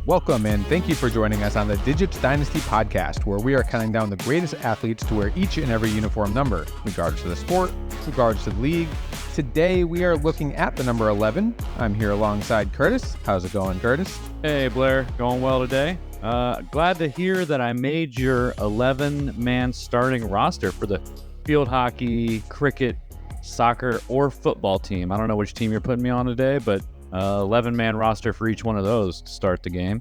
Welcome and thank you for joining us on the Digits Dynasty Podcast, where we are counting down the greatest athletes to wear each and every uniform number, regardless of the sport, regardless of the league. Today, we are looking at the number 11. I'm here alongside Curtis. How's it going, Curtis? Hey, Blair. Going well today. Glad to hear that I made your 11-man starting roster for the field hockey, cricket, soccer, or football team. I don't know which team you're putting me on today, but 11-man roster for each one of those to start the game.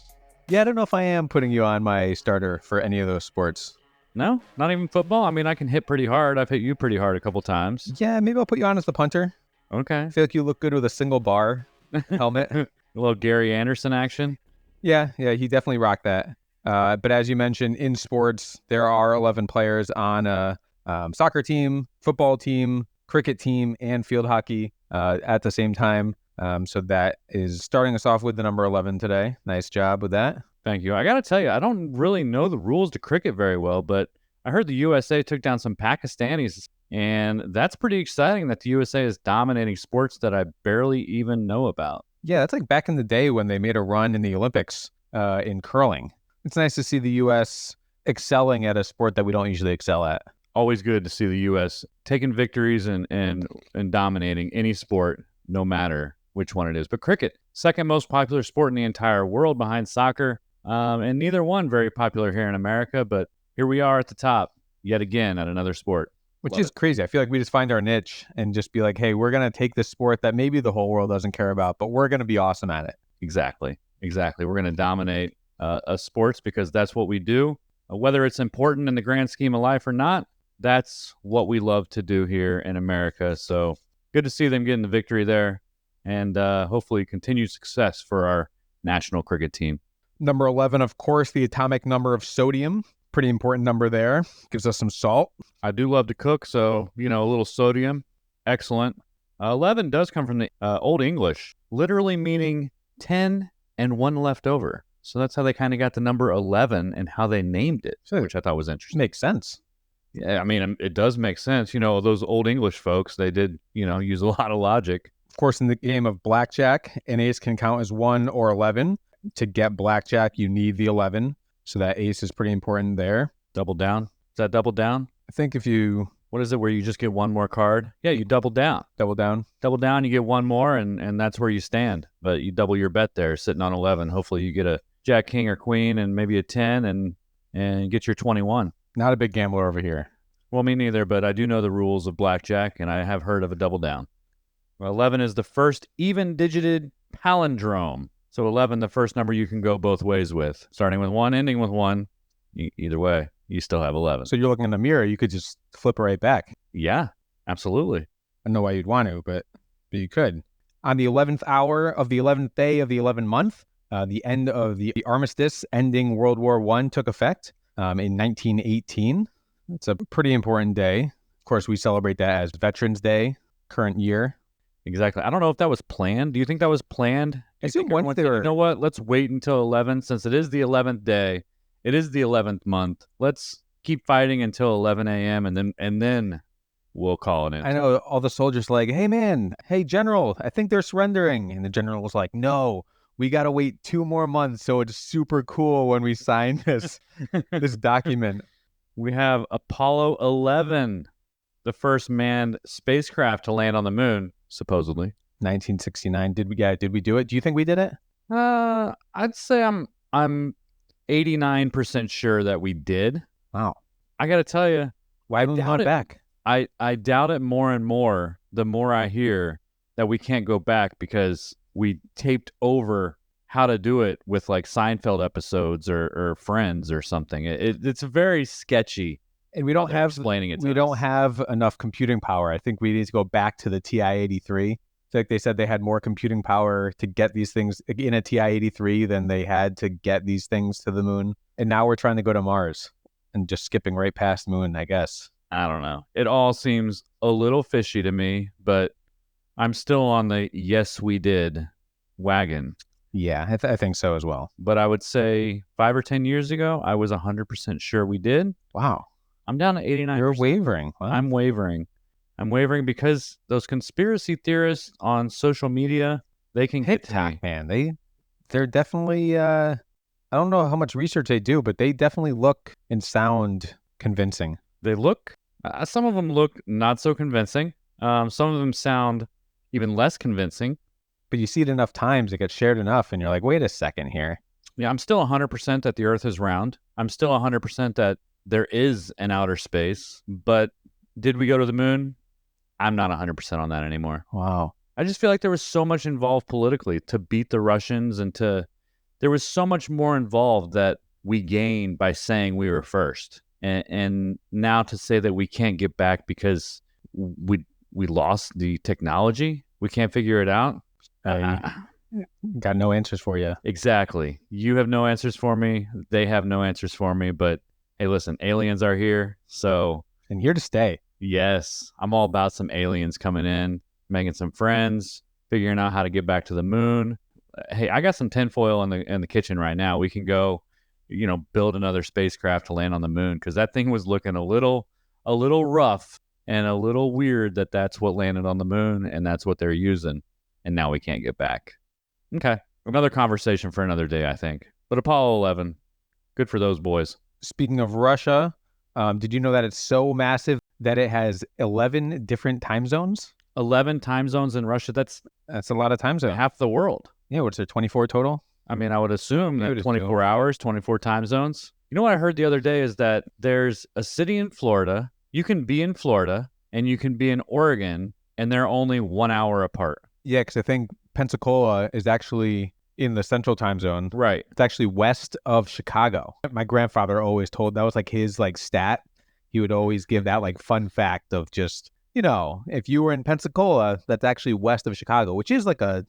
Yeah, I don't know if I am putting you on my starter for any of those sports. No? Not even football? I mean, I can hit pretty hard. I've hit you pretty hard a couple times. Yeah, maybe I'll put you on as the punter. Okay. I feel like you look good with a single bar helmet. A little Gary Anderson action. Yeah, he definitely rocked that. But as you mentioned, in sports, there are 11 players on a soccer team, football team, cricket team, and field hockey at the same time. So that is starting us off with the number 11 today. Nice job with that. Thank you. I got to tell you, I don't really know the rules to cricket very well, but I heard the USA took down some Pakistanis, and that's pretty exciting that the USA is dominating sports that I barely even know about. Yeah, that's like back in the day when they made a run in the Olympics in curling. It's nice to see the U.S. excelling at a sport that we don't usually excel at. Always good to see the U.S. taking victories and dominating any sport, no matter which one it is. But cricket, second most popular sport in the entire world behind soccer, and neither one very popular here in America, but here we are at the top yet again at another sport. Which is crazy. I feel like we just find our niche and just be like, hey, we're going to take this sport that maybe the whole world doesn't care about, but we're going to be awesome at it. Exactly. We're going to dominate sports because that's what we do. Whether it's important in the grand scheme of life or not, that's what we love to do here in America. So good to see them getting the victory there, and hopefully continued success for our national cricket team. Number 11, of course, the atomic number of sodium. Pretty important number there. Gives us some salt. I do love to cook, so, a little sodium. Excellent. 11 does come from the Old English, literally meaning 10 and 1 left over. So that's how they kind of got the number 11 and how they named it, which I thought was interesting. Makes sense. Yeah, I mean, it does make sense. Those Old English folks, they did, use a lot of logic. Of course, in the game of blackjack, an ace can count as 1 or 11. To get blackjack, you need the 11. So that ace is pretty important there. Double down. Is that double down? I think if you... What is it where you just get one more card? Yeah, you double down. Double down. Double down, you get one more, and that's where you stand. But you double your bet there, sitting on 11. Hopefully you get a jack, king, or queen, and maybe a 10, and get your 21. Not a big gambler over here. Well, me neither, but I do know the rules of blackjack, and I have heard of a double down. Well, 11 is the first even-digited palindrome. So 11, the first number you can go both ways with. Starting with 1, ending with 1. Either way, you still have 11. So you're looking in the mirror, you could just flip it right back. Yeah, absolutely. I don't know why you'd want to, but you could. On the 11th hour of the 11th day of the 11th month, the end of the armistice ending World War I took effect in 1918. It's a pretty important day. Of course, we celebrate that as Veterans Day, current year. Exactly. I don't know if that was planned. Do you think that was planned? I assume once they were... You know what? Let's wait until 11, since it is the 11th day. It is the 11th month. Let's keep fighting until 11 a.m. and then we'll call it in. I know all the soldiers like, hey man, hey general, I think they're surrendering. And the general was like, no, we got to wait 2 more months. So it's super cool when we sign this document. We have Apollo 11, the first manned spacecraft to land on the moon, supposedly. 1969. Did we do it? Do you think we did it? I'd say I'm 89% sure that we did. Wow. I got to tell you, why haven't we gone back? I doubt it more and more the more I hear that we can't go back because we taped over how to do it with like Seinfeld episodes or Friends or something. It's very sketchy. And we don't have explaining it. We don't have enough computing power. I think we need to go back to the TI-83. I think they said they had more computing power to get these things in a TI-83 than they had to get these things to the moon. And now we're trying to go to Mars and just skipping right past the moon, I guess. I don't know. It all seems a little fishy to me, but I'm still on the yes, we did wagon. Yeah, I think so as well. But I would say 5 or 10 years ago, I was 100% sure we did. Wow. I'm down to 89%. You're wavering. Wow. I'm wavering. I'm wavering because those conspiracy theorists on social media, they can TikTok, man. They're definitely I don't know how much research they do, but they definitely look and sound convincing. They look, some of them look not so convincing. Some of them sound even less convincing. But you see it enough times, it gets shared enough, and you're like, wait a second here. Yeah, I'm still 100% that the Earth is round. I'm still 100% that there is an outer space. But did we go to the moon? I'm not 100% on that anymore. Wow. I just feel like there was so much involved politically to beat the Russians, and there was so much more involved that we gained by saying we were first. And now to say that we can't get back because we lost the technology, we can't figure it out. Got no answers for you. Exactly. You have no answers for me. They have no answers for me. But hey, listen, aliens are here. So, and here to stay. Yes, I'm all about some aliens coming in, making some friends, figuring out how to get back to the moon. Hey, I got some tinfoil in the kitchen right now. We can go, build another spacecraft to land on the moon, because that thing was looking a little rough and a little weird that's what landed on the moon, and that's what they're using. And now we can't get back. Okay, another conversation for another day, I think. But Apollo 11, good for those boys. Speaking of Russia, did you know that it's so massive that it has 11 different time zones? 11 time zones in Russia? That's a lot of time zones. Half the world. Yeah, what's there, 24 total? I mean, I would assume that 24 hours, 24 time zones. You know what I heard the other day is that there's a city in Florida. You can be in Florida and you can be in Oregon, and they're only 1 hour apart. Yeah, because I think Pensacola is actually in the central time zone. Right. It's actually west of Chicago. My grandfather always told, that was like his stat. He would always give that fun fact of just, if you were in Pensacola, that's actually west of Chicago, which is like a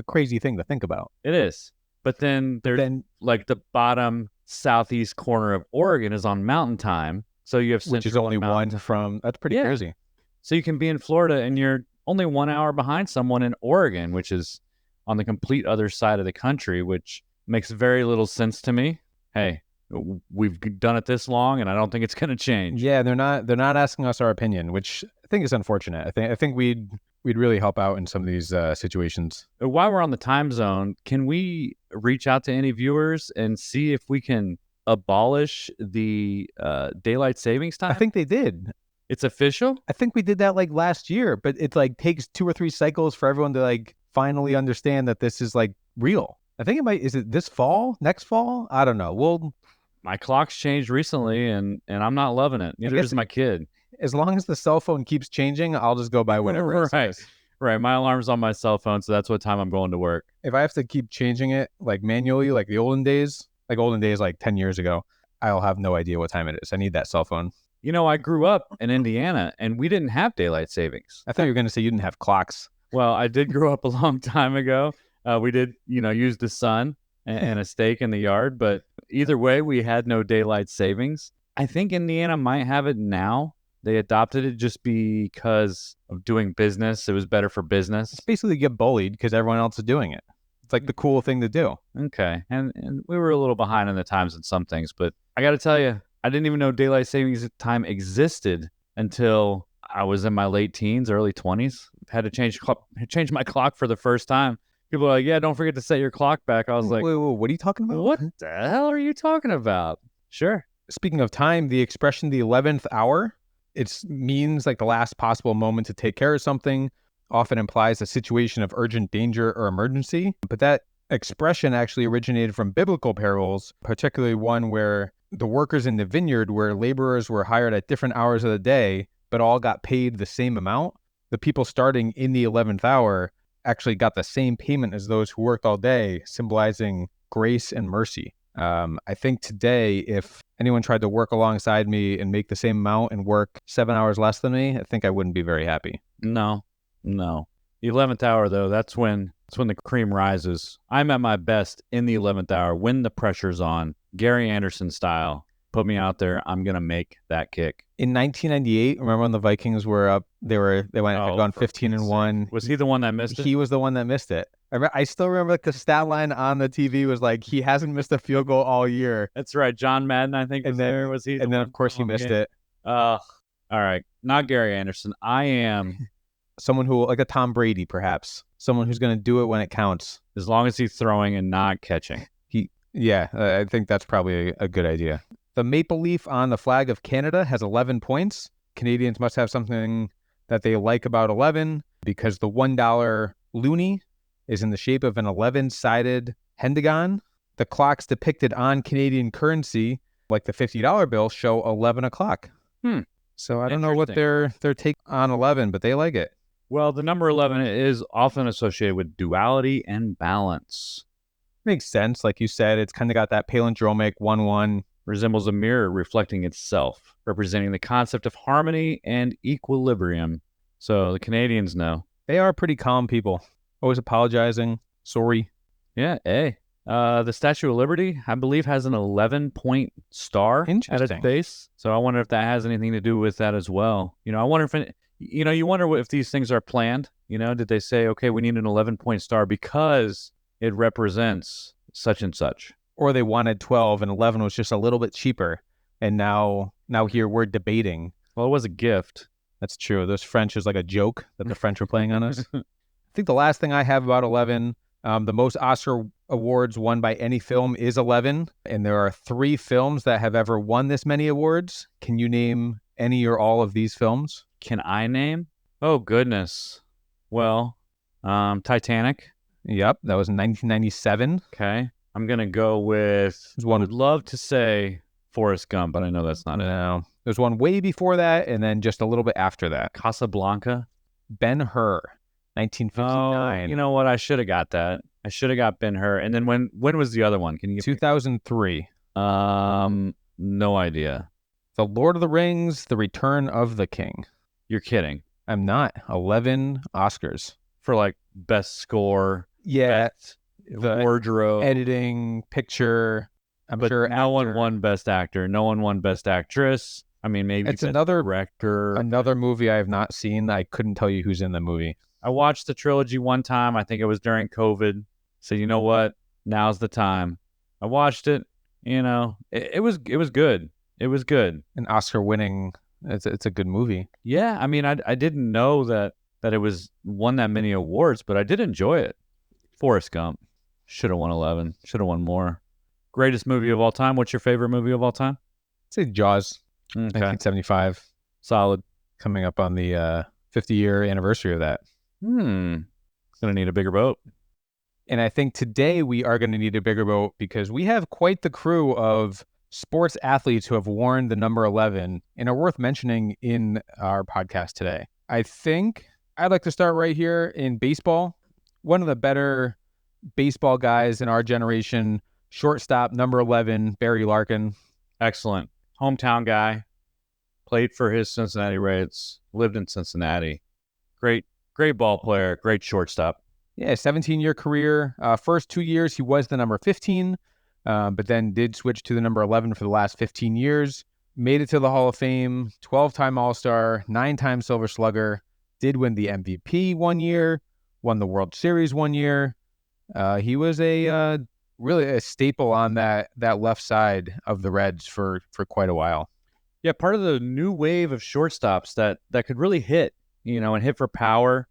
crazy thing to think about. It is. But then there's the bottom southeast corner of Oregon is on mountain time. So you have which is only one from, that's pretty crazy. So you can be in Florida and you're only 1 hour behind someone in Oregon, which is on the complete other side of the country, which makes very little sense to me. Hey, we've done it this long, and I don't think it's going to change. Yeah, they're not asking us our opinion, which I think is unfortunate. I think we'd really help out in some of these situations. While we're on the time zone, can we reach out to any viewers and see if we can abolish the daylight savings time? I think they did. It's official? I think we did that last year, but it takes 2 or 3 cycles for everyone to finally understand that this is real. I think is it this fall, next fall? I don't know. My clock's changed recently and I'm not loving it. Neither is my kid. As long as the cell phone keeps changing, I'll just go by whatever. Right. My alarm's on my cell phone, so that's what time I'm going to work. If I have to keep changing it manually, like the olden days, 10 years ago, I'll have no idea what time it is. I need that cell phone. I grew up in Indiana, and we didn't have daylight savings. I thought you were going to say you didn't have clocks. Well, I did grow up a long time ago. We did, use the sun and a stake in the yard, but either way, we had no daylight savings. I think Indiana might have it now. They adopted it just because of doing business. It was better for business. It's basically get bullied because everyone else is doing it. It's the cool thing to do. Okay. And we were a little behind in the times in some things, but I got to tell you, I didn't even know daylight savings time existed until I was in my late teens, early 20s. Had to change my clock for the first time. People are like, yeah, don't forget to set your clock back. I was like, wait, what are you talking about? What the hell are you talking about? Sure. Speaking of time, the expression the 11th hour, it means the last possible moment to take care of something, often implies a situation of urgent danger or emergency. But that expression actually originated from biblical parables, particularly one where the workers in the vineyard, where laborers were hired at different hours of the day, but all got paid the same amount. The people starting in the 11th hour actually got the same payment as those who worked all day, symbolizing grace and mercy. I think today, if anyone tried to work alongside me and make the same amount and work 7 hours less than me, I think I wouldn't be very happy. No. The 11th hour, though, that's when the cream rises. I'm at my best in the 11th hour when the pressure's on, Gary Anderson style. Put me out there. I'm gonna make that kick. In 1998, remember when the Vikings were up? They went had gone 15-1. Was he the one that missed it? He was the one that missed it. I still remember the stat line on the TV was he hasn't missed a field goal all year. That's right. John Madden, I think. Was he? And then of course he missed it. All right. Not Gary Anderson. I am someone who a Tom Brady, perhaps. Someone who's going to do it when it counts. As long as he's throwing and not catching. Yeah, I think that's probably a good idea. The maple leaf on the flag of Canada has 11 points. Canadians must have something that they like about 11 because the $1 loonie is in the shape of an 11-sided hexagon. The clocks depicted on Canadian currency, like the $50 bill, show 11 o'clock. So I don't know what their take on 11, but they like it. Well, the number 11 is often associated with duality and balance. Makes sense. Like you said, it's kind of got that palindromic 1-1. Resembles a mirror reflecting itself, representing the concept of harmony and equilibrium. So the Canadians know. They are pretty calm people. Always apologizing. Sorry. Yeah, hey. The Statue of Liberty, I believe, has an 11-point star at its base. So I wonder if that has anything to do with that as well. You know, I wonder if, you wonder if these things are planned. You know, did they say, okay, we need an 11-point star because it represents such and such? Or they wanted 12 and 11 was just a little bit cheaper. And now here we're debating. Well, it was a gift. That's true. Those French is like a joke that the French were playing on us. I think the last thing I have about 11, the most Oscar awards won by any film is 11. And there are 3 films that have ever won this many awards. Can you name any or all of these films? Can I name? Oh, goodness. Well, Titanic. Yep, that was in 1997. Okay. I'm going to go with, would love to say Forrest Gump, but I know that's not it. No. There's one way before that, and then just a little bit after that. Casablanca. Ben-Hur, 1959. Oh, you know what? I should have got that. I should have got Ben-Hur. And then when was the other one? Can you give 2003. No idea. The Lord of the Rings, The Return of the King. You're kidding. I'm not. 11 Oscars. For like best score. Yeah. The wardrobe, editing, picture. But no one won Best Actor. No one won Best Actress. I mean, maybe it's another director. Another movie I have not seen. I couldn't tell you who's in the movie. I watched the trilogy one time. I think it was during COVID. So you know what? Now's the time. I watched it. You know, it was good. It was good. An Oscar winning. It's a good movie. Yeah, I mean, I didn't know that it was won that many awards, but I did enjoy it. Forrest Gump. Should have won 11. Should have won more. Greatest movie of all time. What's your favorite movie of all time? I'd say Jaws. Okay. 1975. Solid. Coming up on the 50-year anniversary of that. Gonna need a bigger boat. And I think today we are going to need a bigger boat because we have quite the crew of sports athletes who have worn the number 11 and are worth mentioning in our podcast today. I think I'd like to start right here in baseball. One of the better baseball guys in our generation, shortstop, number 11, Barry Larkin. Excellent. Hometown guy. Played for his Cincinnati Reds. Lived in Cincinnati. Great ball player. Great shortstop. Yeah, 17-year career. First 2 years, he was the number 15, but then did switch to the number 11 for the last 15 years. Made it to the Hall of Fame, 12-time All-Star, 9-time Silver Slugger. Did win the MVP 1 year. Won the World Series 1 year. He was really a staple on that left side of the Reds for quite a while. Yeah, part of the new wave of shortstops that could really hit, and hit for power.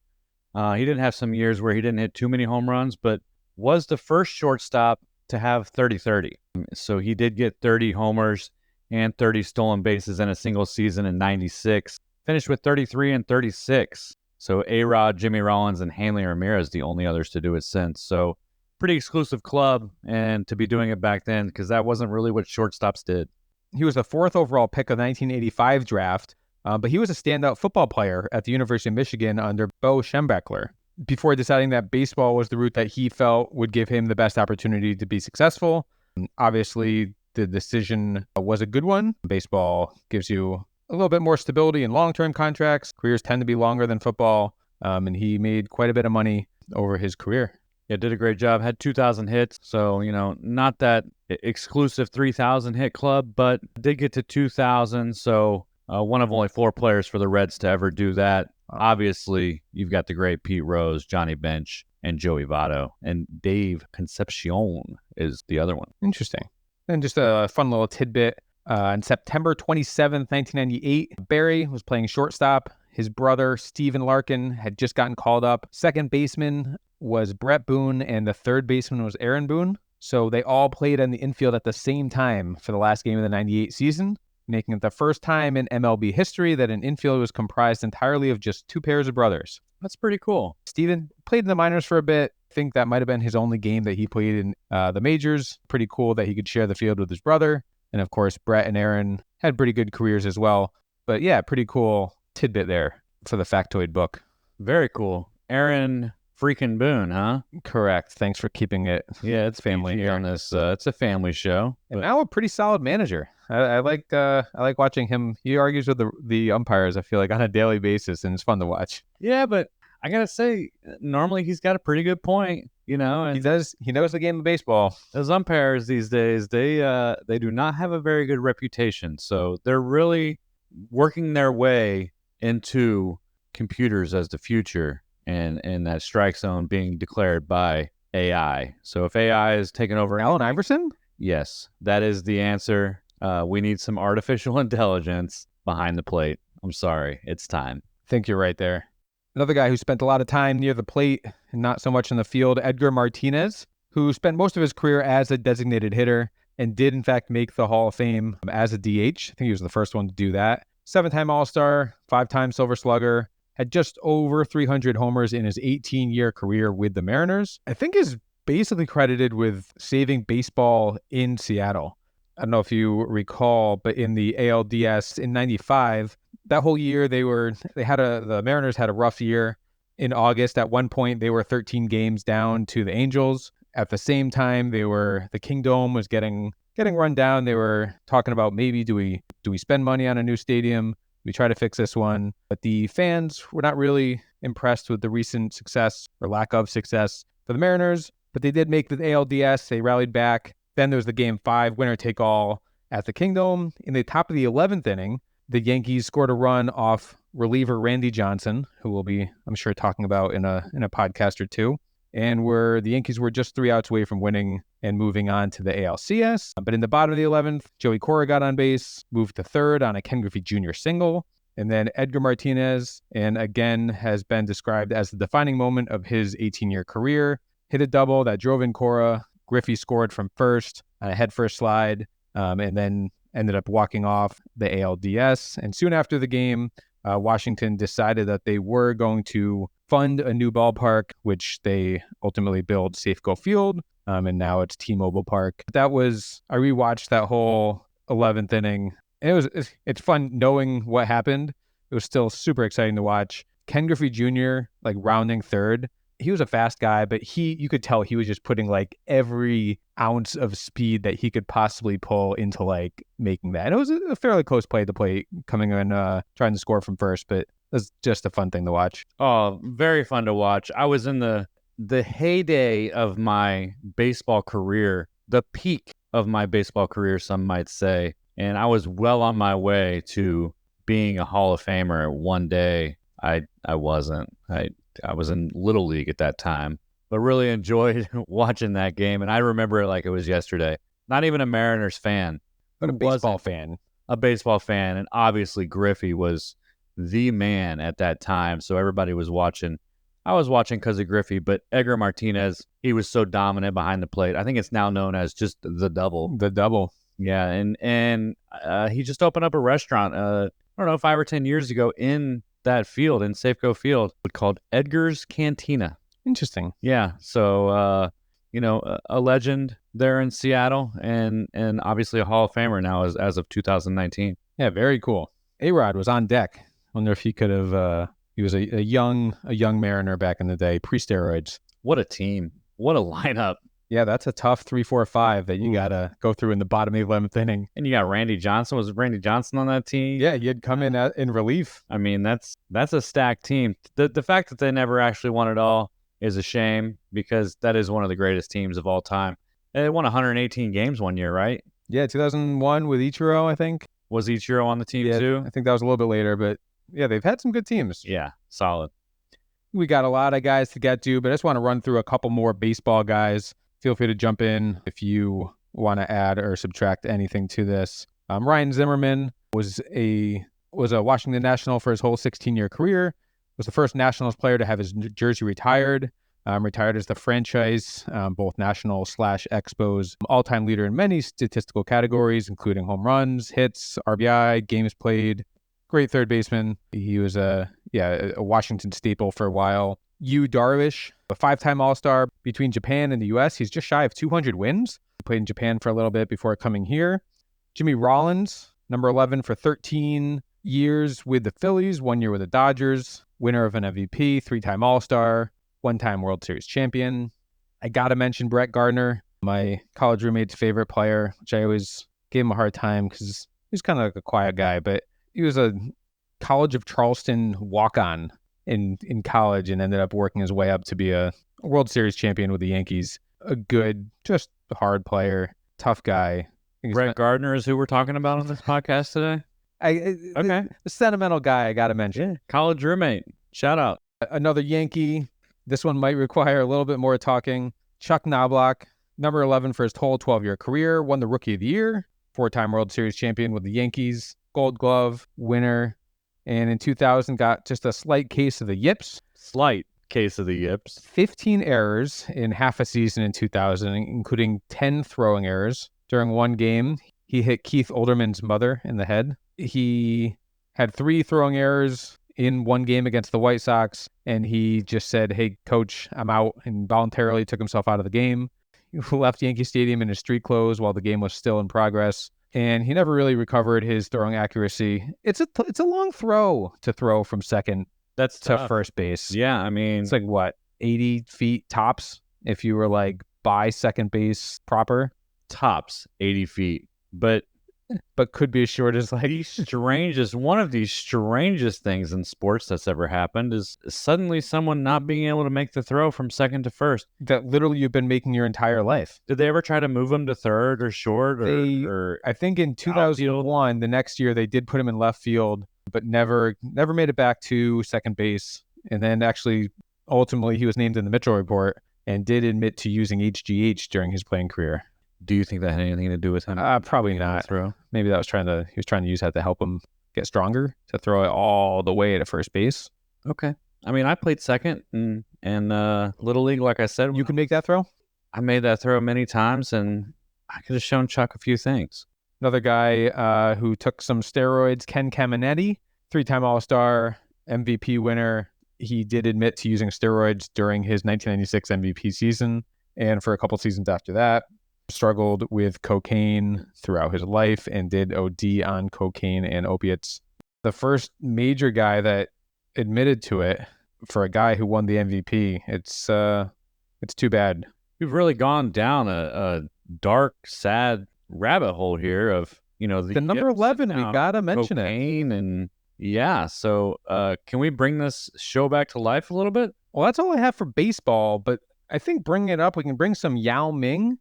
He didn't have some years where he didn't hit too many home runs, but was the first shortstop to have 30-30. So he did get 30 homers and 30 stolen bases in a single season in 96. Finished with 33 and 36. So A-Rod, Jimmy Rollins, and Hanley Ramirez, the only others to do it since. So pretty exclusive club, and to be doing it back then, because that wasn't really what shortstops did. He was the 4th overall pick of 1985 draft, but he was a standout football player at the University of Michigan under Bo Schembechler. Before deciding that baseball was the route that he felt would give him the best opportunity to be successful. Obviously, the decision was a good one. Baseball gives you a little bit more stability in long-term contracts. Careers tend to be longer than football, and he made quite a bit of money over his career. Yeah, did a great job. Had 2,000 hits, so, not that exclusive 3,000 hit club, but did get to 2,000, so one of only 4 players for the Reds to ever do that. Obviously, you've got the great Pete Rose, Johnny Bench, and Joey Votto, and Dave Concepcion is the other one. Interesting. And just a fun little tidbit. On September 27th, 1998, Barry was playing shortstop. His brother, Steven Larkin, had just gotten called up. Second baseman was Brett Boone, and the third baseman was Aaron Boone. So they all played in the infield at the same time for the last game of the 98 season, making it the first time in MLB history that an infield was comprised entirely of just two pairs of brothers. That's pretty cool. Steven played in the minors for a bit. I think that might have been his only game that he played in the majors. Pretty cool that he could share the field with his brother. And of course, Brett and Aaron had pretty good careers as well. But yeah, pretty cool tidbit there for the factoid book. Very cool. Aaron freaking Boone, huh? Correct. Thanks for keeping it. Yeah, it's family PG on this. It's a family show. And now a pretty solid manager. I like watching him. He argues with the umpires, I feel like, on a daily basis, and it's fun to watch. Yeah, but I gotta say, normally he's got a pretty good point, you know. And he does. He knows the game of baseball. Those umpires these days, they do not have a very good reputation. So they're really working their way into computers as the future, and that strike zone being declared by AI. So if AI is taking over, Allen Iverson? Yes, that is the answer. We need some artificial intelligence behind the plate. I'm sorry, it's time. I think you're right there. Another guy who spent a lot of time near the plate and not so much in the field, Edgar Martinez, who spent most of his career as a designated hitter and did, in fact, make the Hall of Fame as a DH. I think he was the first one to do that. 7-time All-Star, 5-time Silver Slugger, had just over 300 homers in his 18-year career with the Mariners. I think is basically credited with saving baseball in Seattle. I don't know if you recall, but in the ALDS in 95, that whole year the Mariners had a rough year. In August, at one point, they were 13 games down to the Angels. At the same time, the Kingdome was getting run down. They were talking about maybe do we spend money on a new stadium? We try to fix this one. But the fans were not really impressed with the recent success or lack of success for the Mariners. But they did make the ALDS. They rallied back. Then there was the Game 5 winner-take-all at the Kingdome. In the top of the 11th inning, the Yankees scored a run off reliever Randy Johnson, who we'll be, I'm sure, talking about in a podcast or two. And the Yankees were just 3 outs away from winning and moving on to the ALCS. But in the bottom of the 11th, Joey Cora got on base, moved to third on a Ken Griffey Jr. single. And then Edgar Martinez, and again has been described as the defining moment of his 18-year career, hit a double that drove in Cora. Griffey scored from first on a head-first slide, and then ended up walking off the ALDS. And soon after the game, Washington decided that they were going to fund a new ballpark, which they ultimately built Safeco Field, and now it's T-Mobile Park. I rewatched that whole 11th inning. And it's fun knowing what happened. It was still super exciting to watch. Ken Griffey Jr., like rounding third, he was a fast guy, but you could tell he was just putting like every ounce of speed that he could possibly pull into like making that. And it was a fairly close play to play coming in, trying to score from first, but it was just a fun thing to watch. Oh, very fun to watch. I was in the heyday of my baseball career, the peak of my baseball career, some might say. And I was well on my way to being a Hall of Famer one day. I wasn't. I was in Little League at that time, but really enjoyed watching that game. And I remember it like it was yesterday. Not even a Mariners fan, but a baseball fan. A baseball fan. And obviously Griffey was the man at that time. So everybody was watching. I was watching because of Griffey, but Edgar Martinez, he was so dominant behind the plate. I think it's now known as just the double. The double. Yeah. And he just opened up a restaurant, I don't know, 5 or 10 years ago in that field, in Safeco Field, called Edgar's Cantina. Interesting. Yeah. So, a legend there in Seattle, and obviously a Hall of Famer now as of 2019. Yeah, very cool. A-Rod was on deck. I wonder if he could have, he was a young Mariner back in the day, pre-steroids. What a team. What a lineup. Yeah, that's a tough 3, 4, 5 that you got to go through in the bottom of the 11th inning. And you got Randy Johnson. Was Randy Johnson on that team? Yeah, he had come in relief. I mean, that's a stacked team. The fact that they never actually won it all is a shame, because that is one of the greatest teams of all time. They won 118 games one year, right? Yeah, 2001 with Ichiro, I think. Was Ichiro on the team too? I think that was a little bit later, but yeah, they've had some good teams. Yeah, solid. We got a lot of guys to get to, but I just want to run through a couple more baseball guys. Feel free to jump in if you want to add or subtract anything to this. Ryan Zimmerman was a Washington National for his whole 16-year career. Was the first Nationals player to have his jersey retired. Retired as the franchise, both national / Expos, all-time leader in many statistical categories, including home runs, hits, RBI, games played. Great third baseman. He was a Washington staple for a while. Yu Darvish, a 5-time All-Star between Japan and the U.S. He's just shy of 200 wins. He played in Japan for a little bit before coming here. Jimmy Rollins, number 11 for 13 years with the Phillies, 1 year with the Dodgers, winner of an MVP, 3-time All-Star, 1-time World Series champion. I got to mention Brett Gardner, my college roommate's favorite player, which I always gave him a hard time because he's kind of like a quiet guy, but he was a College of Charleston walk-on in college and ended up working his way up to be a World Series champion with the Yankees. A good, just hard player, tough guy. Brett Gardner is who we're talking about on this podcast today? Okay. The sentimental guy I got to mention. Yeah, college roommate. Shout out. Another Yankee. This one might require a little bit more talking. Chuck Knobloch, number 11 for his whole 12-year career, won the Rookie of the Year, 4-time World Series champion with the Yankees, Gold Glove winner, and in 2000 got just a slight case of the yips. Slight case of the yips. 15 errors in half a season in 2000, including 10 throwing errors. During one game, he hit Keith Olderman's mother in the head. He had 3 throwing errors in one game against the White Sox, and he just said, "Hey, coach, I'm out," and voluntarily took himself out of the game. He left Yankee Stadium in his street clothes while the game was still in progress, and he never really recovered his throwing accuracy. It's a long throw to throw from second to tough. first base. Yeah, I mean, it's like what, 80 feet tops if you were like by second base proper. Tops 80 feet, but could be as short as like one of the strangest things in sports that's ever happened is suddenly someone not being able to make the throw from second to first that literally you've been making your entire life. Did they ever try to move him to third or short or I think in 2001, the next year they did put him in left field, but never made it back to second base. And then actually ultimately he was named in the Mitchell report and did admit to using HGH during his playing career. Do you think that had anything to do with him? Probably not. Throw? Maybe he was trying to use that to help him get stronger, to throw it all the way to first base. Okay. I mean, I played second and Little League, like I said. You can make that throw? I made that throw many times, and I could have shown Chuck a few things. Another guy who took some steroids, Ken Caminetti, 3-time All-Star, MVP winner. He did admit to using steroids during his 1996 MVP season and for a couple seasons after that. Struggled with cocaine throughout his life and did OD on cocaine and opiates. The first major guy that admitted to it for a guy who won the MVP, it's too bad. We've really gone down a dark, sad rabbit hole here of, the number 11, we gotta mention cocaine and yeah. So can we bring this show back to life a little bit? Well, that's all I have for baseball, but I think bringing it up, we can bring some Yao Ming,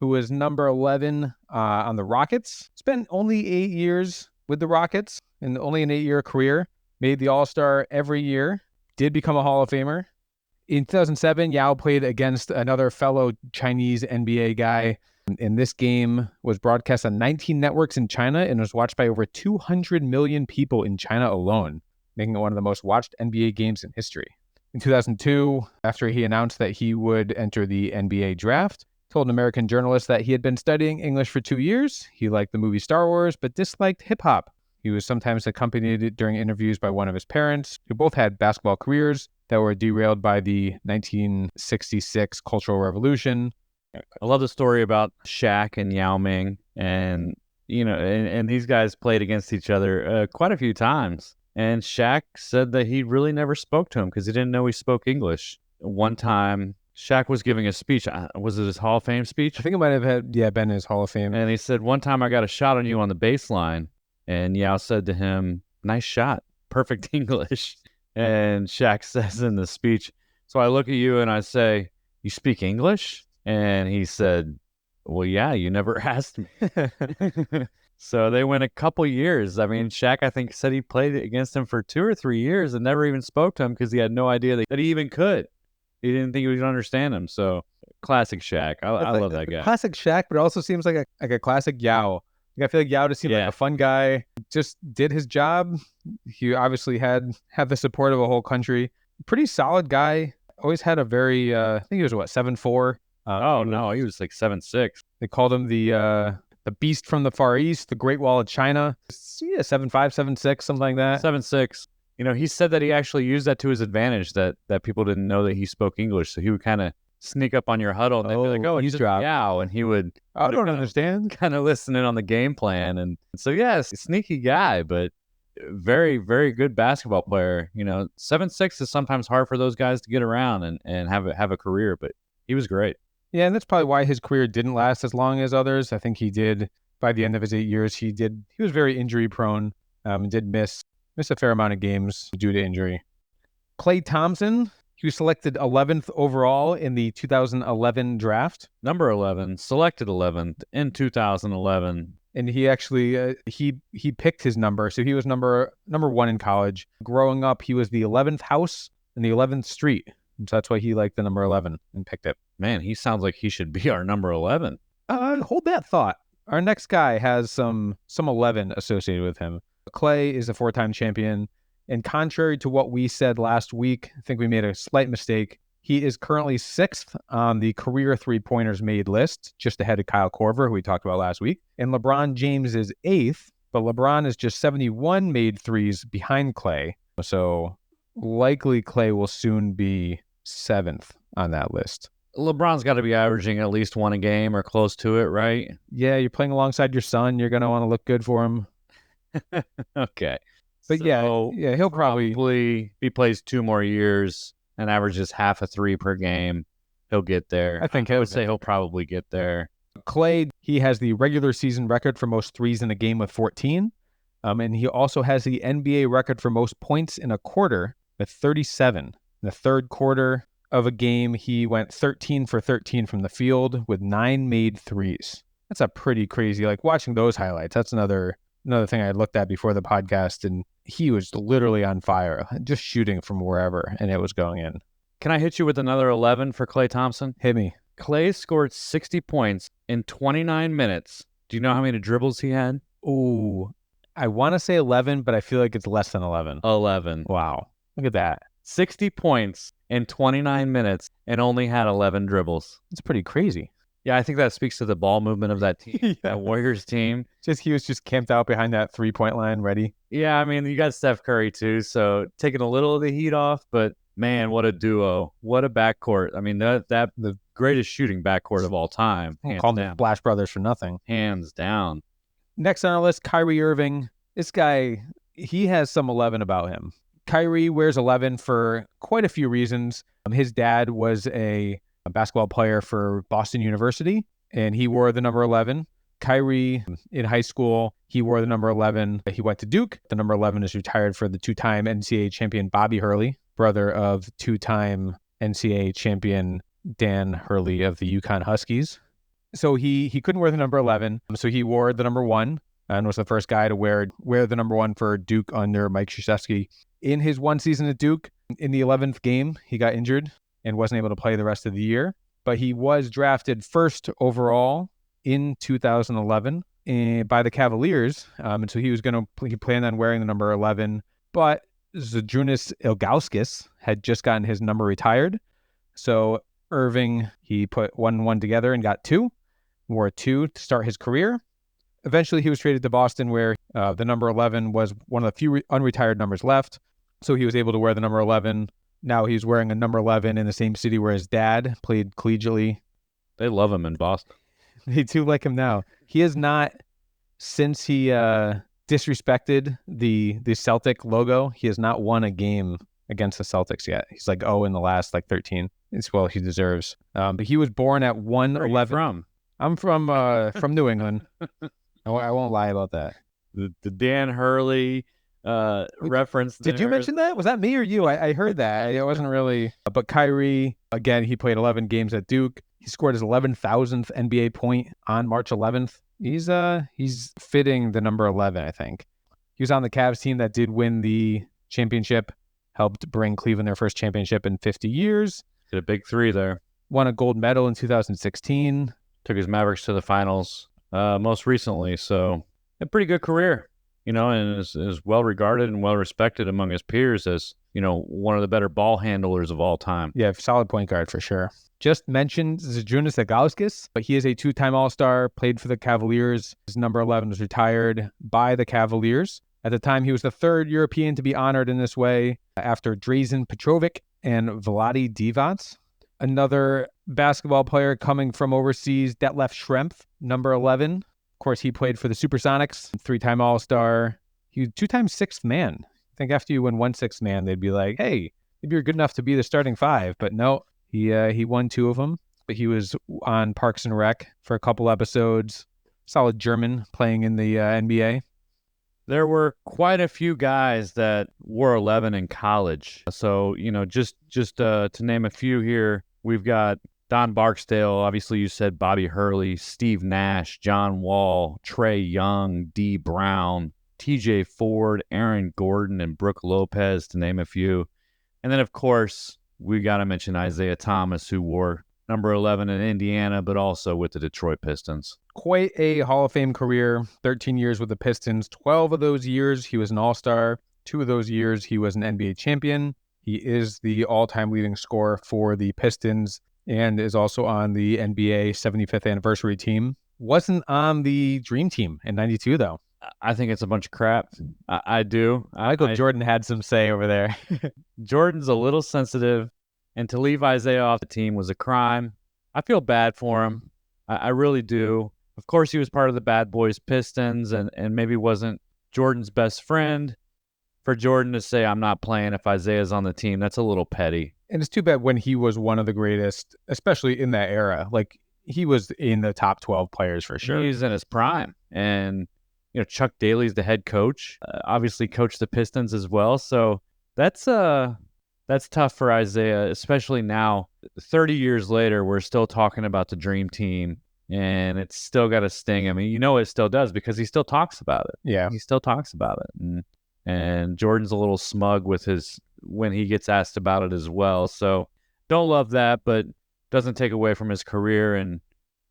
who was number 11 on the Rockets. Spent only 8 years with the Rockets and only an 8-year career. Made the All-Star every year. Did become a Hall of Famer. In 2007, Yao played against another fellow Chinese NBA guy. And this game was broadcast on 19 networks in China and was watched by over 200 million people in China alone, making it one of the most watched NBA games in history. In 2002, after he announced that he would enter the NBA draft, told an American journalist that he had been studying English for 2 years. He liked the movie Star Wars, but disliked hip-hop. He was sometimes accompanied during interviews by one of his parents, who both had basketball careers that were derailed by the 1966 Cultural Revolution. I love the story about Shaq and Yao Ming, and and these guys played against each other quite a few times. And Shaq said that he really never spoke to him because he didn't know he spoke English. One time, Shaq was giving a speech. Was it his Hall of Fame speech? I think it might have been his Hall of Fame. And he said, one time I got a shot on you on the baseline. And Yao said to him, "Nice shot. Perfect English." And Shaq says in the speech, "So I look at you and I say, you speak English?" And he said, "Well, yeah, you never asked me." So they went a couple years. I mean, Shaq, I think, said he played against him for 2 or 3 years and never even spoke to him because he had no idea that he even could. He didn't think he would understand him. So classic Shaq. I love that guy. Classic Shaq, but it also seems like a classic Yao. I feel like Yao just seemed like a fun guy. Just did his job. He obviously had the support of a whole country. Pretty solid guy. always had a very, I think he was 7'4". Oh no, he was like 7'6". They called him the beast from the Far East, the Great Wall of China. Yeah, 7'5", 7'6", something like that. 7'6". He said that he actually used that to his advantage, that people didn't know that he spoke English. So he would kind of sneak up on your huddle and they'd be like, oh, it's just Yao. And he would, I don't understand. Kind of listen in on the game plan. And so, yeah, sneaky guy, but very, very good basketball player. 7'6" is sometimes hard for those guys to get around and have a career, but he was great. Yeah, and that's probably why his career didn't last as long as others. I think he did, by the end of his 8 years, he was very injury prone, and did miss a fair amount of games due to injury. Klay Thompson, he was selected 11th overall in the 2011 draft. Number 11, selected 11th in 2011. And he actually, he picked his number. So he was number 1 in college. Growing up, he was the 11th house and the 11th street. So that's why he liked the number 11 and picked it. Man, he sounds like he should be our number 11. Hold that thought. Our next guy has some 11 associated with him. Klay is a 4-time champion. And contrary to what we said last week, I think we made a slight mistake. He is currently 6th on the career three-pointers made list, just ahead of Kyle Korver, who we talked about last week. And LeBron James is 8th, but LeBron is just 71 made threes behind Klay. So likely Klay will soon be 7th on that list. LeBron's got to be averaging at least 1 a game or close to it, right? Yeah, you're playing alongside your son. You're going to want to look good for him. Okay. But so yeah, he'll probably, if he plays 2 more years and averages half a 3 per game, he'll get there. I would say he'll probably get there. Klay, he has the regular season record for most threes in a game with 14. And he also has the NBA record for most points in a quarter with 37. In the third quarter of a game, he went 13 for 13 from the field with 9 made threes. That's a pretty crazy, like watching those highlights. That's another thing I looked at before the podcast, and he was literally on fire, just shooting from wherever, and it was going in. Can I hit you with another 11 for Klay Thompson? Hit me. Klay scored 60 points in 29 minutes. Do you know how many dribbles he had? Ooh, I want to say 11, but I feel like it's less than 11. 11. Wow. Look at that. 60 points in 29 minutes and only had 11 dribbles. It's pretty crazy. Yeah, I think that speaks to the ball movement of that team, that Warriors team. He was just camped out behind that 3-point line, ready. Yeah, I mean, you got Steph Curry too, so taking a little of the heat off, but man, what a duo. What a backcourt. I mean, that the greatest shooting backcourt of all time. Call them the Splash Brothers for nothing. Hands down. Next on our list, Kyrie Irving. This guy, he has some 11 about him. Kyrie wears 11 for quite a few reasons. His dad was a basketball player for Boston University, and he wore the number 11. Kyrie, in high school, he wore the number 11. He went to Duke. The number 11 is retired for the 2-time NCAA champion Bobby Hurley, brother of 2-time NCAA champion Dan Hurley of the UConn Huskies. So he couldn't wear the number 11, so he wore the number 1 and was the first guy to wear the number 1 for Duke under Mike Krzyzewski. In his 1 season at Duke, in the 11th game, he got injured and wasn't able to play the rest of the year. But he was drafted 1st overall in 2011 by the Cavaliers. And so he planned on wearing the number 11. But Zydrunas Ilgauskas had just gotten his number retired. So Irving, he put 1 and 1 together and got 2. Wore 2 to start his career. Eventually, he was traded to Boston, where the number 11 was one of the few unretired numbers left. So he was able to wear the number 11. Now he's wearing a number 11 in the same city where his dad played collegiately. They love him in Boston. They do like him now. He has not, since he disrespected the Celtic logo, he has not won a game against the Celtics yet. He's like 0 in the last 13. It's well he deserves. But he was born at 111. Where are you from? I'm from New England. I won't lie about that. The Dan Hurley reference. Did you mention that? Was that me or you? I heard that. It wasn't really. But Kyrie, again, he played 11 games at Duke. He scored his 11,000th NBA point on March 11th. He's fitting the number 11, I think. He was on the Cavs team that did win the championship, helped bring Cleveland their first championship in 50 years. Did a big 3 there. Won a gold medal in 2016. Took his Mavericks to the finals most recently. So a pretty good career, and is well regarded and well respected among his peers as, one of the better ball handlers of all time. Yeah, solid point guard for sure. Just mentioned Zydrunas Ilgauskas, but he is a two-time All-Star, played for the Cavaliers. His number 11 was retired by the Cavaliers. At the time, he was the third European to be honored in this way after Drazen Petrovic and Vlade Divac. Another basketball player coming from overseas, Detlef Schrempf, number 11. Of course, he played for the Supersonics, three-time All-Star. He was two-time sixth man. I think after you win one sixth man, they'd be like, hey, maybe you're good enough to be the starting five. But no, he won two of them. But he was on Parks and Rec for a couple episodes. Solid German playing in the NBA. There were quite a few guys that wore 11 in college. So, just to name a few here, we've got Don Barksdale. Obviously, you said Bobby Hurley, Steve Nash, John Wall, Trey Young, Dee Brown, TJ Ford, Aaron Gordon, and Brooke Lopez, to name a few. And then, of course, we got to mention Isaiah Thomas, who wore number 11 in Indiana, but also with the Detroit Pistons. Quite a Hall of Fame career, 13 years with the Pistons. 12 of those years, he was an All-Star. 2 of those years, he was an NBA champion. He is the all-time leading scorer for the Pistons and is also on the NBA 75th anniversary team. Wasn't on the Dream Team in 92, though. I think it's a bunch of crap. I do. Michael Jordan had some say over there. Jordan's a little sensitive, and to leave Isaiah off the team was a crime. I feel bad for him. I really do. Of course, he was part of the Bad Boys Pistons and maybe wasn't Jordan's best friend. For Jordan to say, I'm not playing if Isaiah's on the team, that's a little petty. And it's too bad when he was one of the greatest, especially in that era. Like, he was in the top 12 players for sure. He's in his prime. And Chuck Daly's the head coach, obviously coached the Pistons as well. So that's tough for Isaiah, especially now. 30 years later, we're still talking about the Dream Team, and it's still got to sting. I mean, it still does because he still talks about it. Yeah. He still talks about it. And Jordan's a little smug with when he gets asked about it as well. So don't love that, but doesn't take away from his career. And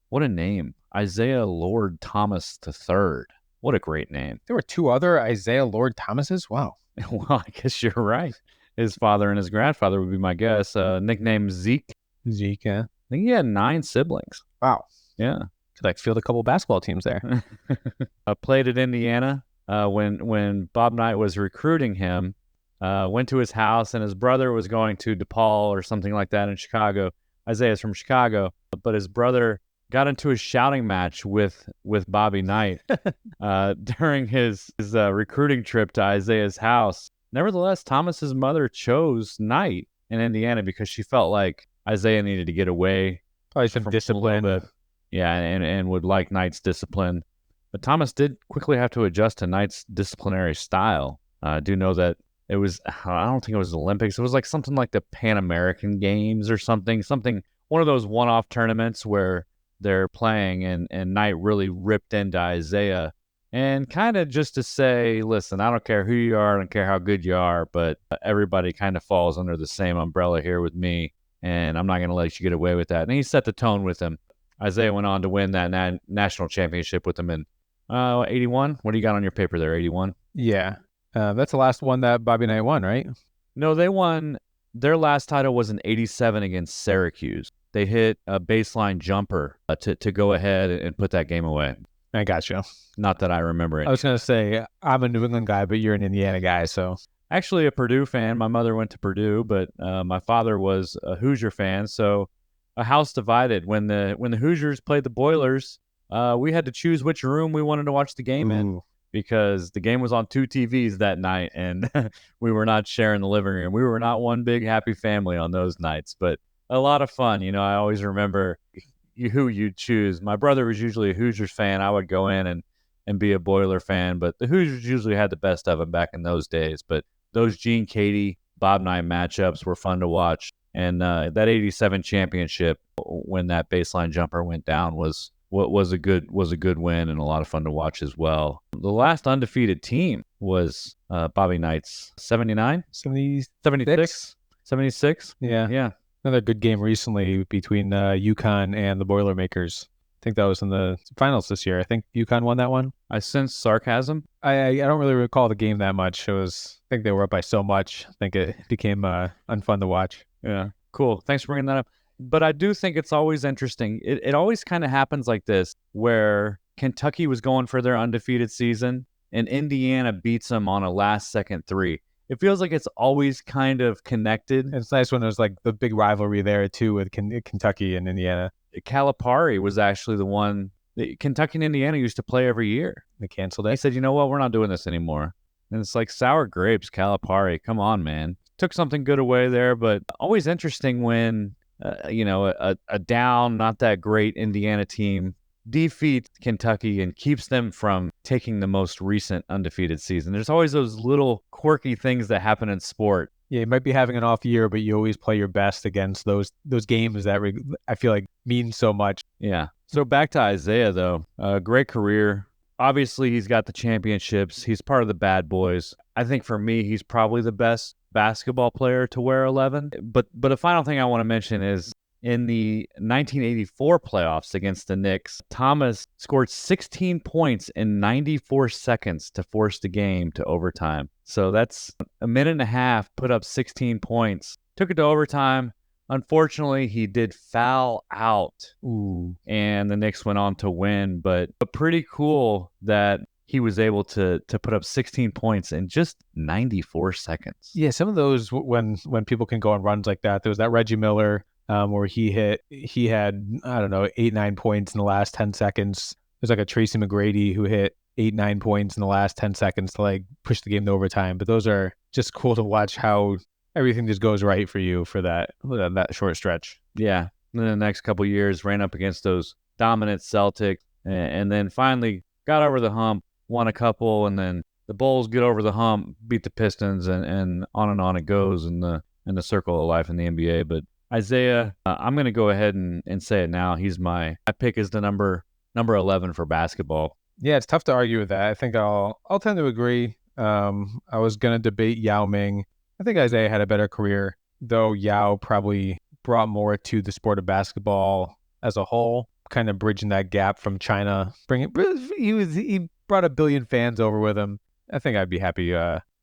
what a name. Isaiah Lord Thomas III. What a great name. There were 2 other Isaiah Lord Thomases? Wow. Well, I guess you're right. His father and his grandfather would be my guess. Nicknamed Zeke. Zeke, yeah. I think he had 9 siblings. Wow. Yeah. Could field a couple basketball teams there. Played at Indiana when Bob Knight was recruiting him. Went to his house, and his brother was going to DePaul or something like that in Chicago. Isaiah's from Chicago, but his brother got into a shouting match with Bobby Knight during his recruiting trip to Isaiah's house. Nevertheless, Thomas's mother chose Knight in Indiana because she felt like Isaiah needed to get away. Probably some discipline. Yeah, and would like Knight's discipline. But Thomas did quickly have to adjust to Knight's disciplinary style. I do know that it was, I don't think it was the Olympics. It was like something like the Pan American Games or something, one of those one-off tournaments where they're playing, and Knight really ripped into Isaiah, and kind of just to say, listen, I don't care who you are, I don't care how good you are, but everybody kind of falls under the same umbrella here with me, and I'm not going to let you get away with that. And he set the tone with him. Isaiah went on to win that national championship with him in 81. What do you got on your paper there, 81? Yeah. That's the last one that Bobby Knight won, right? No, they won. Their last title was in 87 against Syracuse. They hit a baseline jumper to go ahead and put that game away. I got you. Not that I remember it. I was going to say, I'm a New England guy, but you're an Indiana guy, so. Actually a Purdue fan. My mother went to Purdue, but my father was a Hoosier fan, so a house divided. When the Hoosiers played the Boilers, we had to choose which room we wanted to watch the game in, because the game was on 2 TVs that night, and we were not sharing the living room. We were not one big happy family on those nights, but a lot of fun. I always remember who you'd choose. My brother was usually a Hoosiers fan. I would go in and be a Boiler fan, but the Hoosiers usually had the best of them back in those days. But those Gene Katie, Bob Knight matchups were fun to watch. And that 87 championship, when that baseline jumper went down, was a good win and a lot of fun to watch as well. The last undefeated team was Bobby Knight's 79? 76? 76? Yeah. Yeah. Another good game recently between UConn and the Boilermakers. think that was in the finals this year. I think UConn won that one. I sense sarcasm. I don't really recall the game that much. I think they were up by so much. I think it became unfun to watch. Yeah, cool. Thanks for bringing that up. But I do think it's always interesting. It always kind of happens like this, where Kentucky was going for their undefeated season and Indiana beats them on a last-second three. It feels like it's always kind of connected. It's nice when there's like the big rivalry there too with Kentucky and Indiana. Calipari was actually the one. Kentucky and Indiana used to play every year. They canceled it. He said, you know what? We're not doing this anymore. And it's like sour grapes, Calipari. Come on, man. Took something good away there, but always interesting when, a down, not that great Indiana team defeats Kentucky and keeps them from taking the most recent undefeated season. There's always those little quirky things that happen in sport. Yeah, you might be having an off year, but you always play your best against those games that I feel like mean so much. Yeah. So back to Isaiah, though. Great career. Obviously, he's got the championships. He's part of the bad boys. I think for me, he's probably the best basketball player to wear 11. But a final thing I want to mention is in the 1984 playoffs against the Knicks, Thomas scored 16 points in 94 seconds to force the game to overtime. So that's a minute and a half, put up 16 points. Took it to overtime. Unfortunately, he did foul out. Ooh. And the Knicks went on to win. But pretty cool that he was able to put up 16 points in just 94 seconds. Yeah, some of those, when people can go on runs like that, there was that Reggie Miller where he had, I don't know, 8-9 points in the last 10 seconds. There's like a Tracy McGrady who hit 8-9 points in the last 10 seconds to like push the game to overtime. But those are just cool to watch how everything just goes right for you for that short stretch. Yeah. And then the next couple of years ran up against those dominant Celtics and then finally got over the hump, won a couple, and then the Bulls get over the hump, beat the Pistons, and on it goes in the circle of life in the NBA. But Isaiah, I'm going to go ahead and say it now. He's my pick is the number 11 for basketball. Yeah, it's tough to argue with that. I think I'll tend to agree. I was going to debate Yao Ming. I think Isaiah had a better career, though Yao probably brought more to the sport of basketball as a whole, kind of bridging that gap from China. He brought 1 billion fans over with him. I think I'd be happy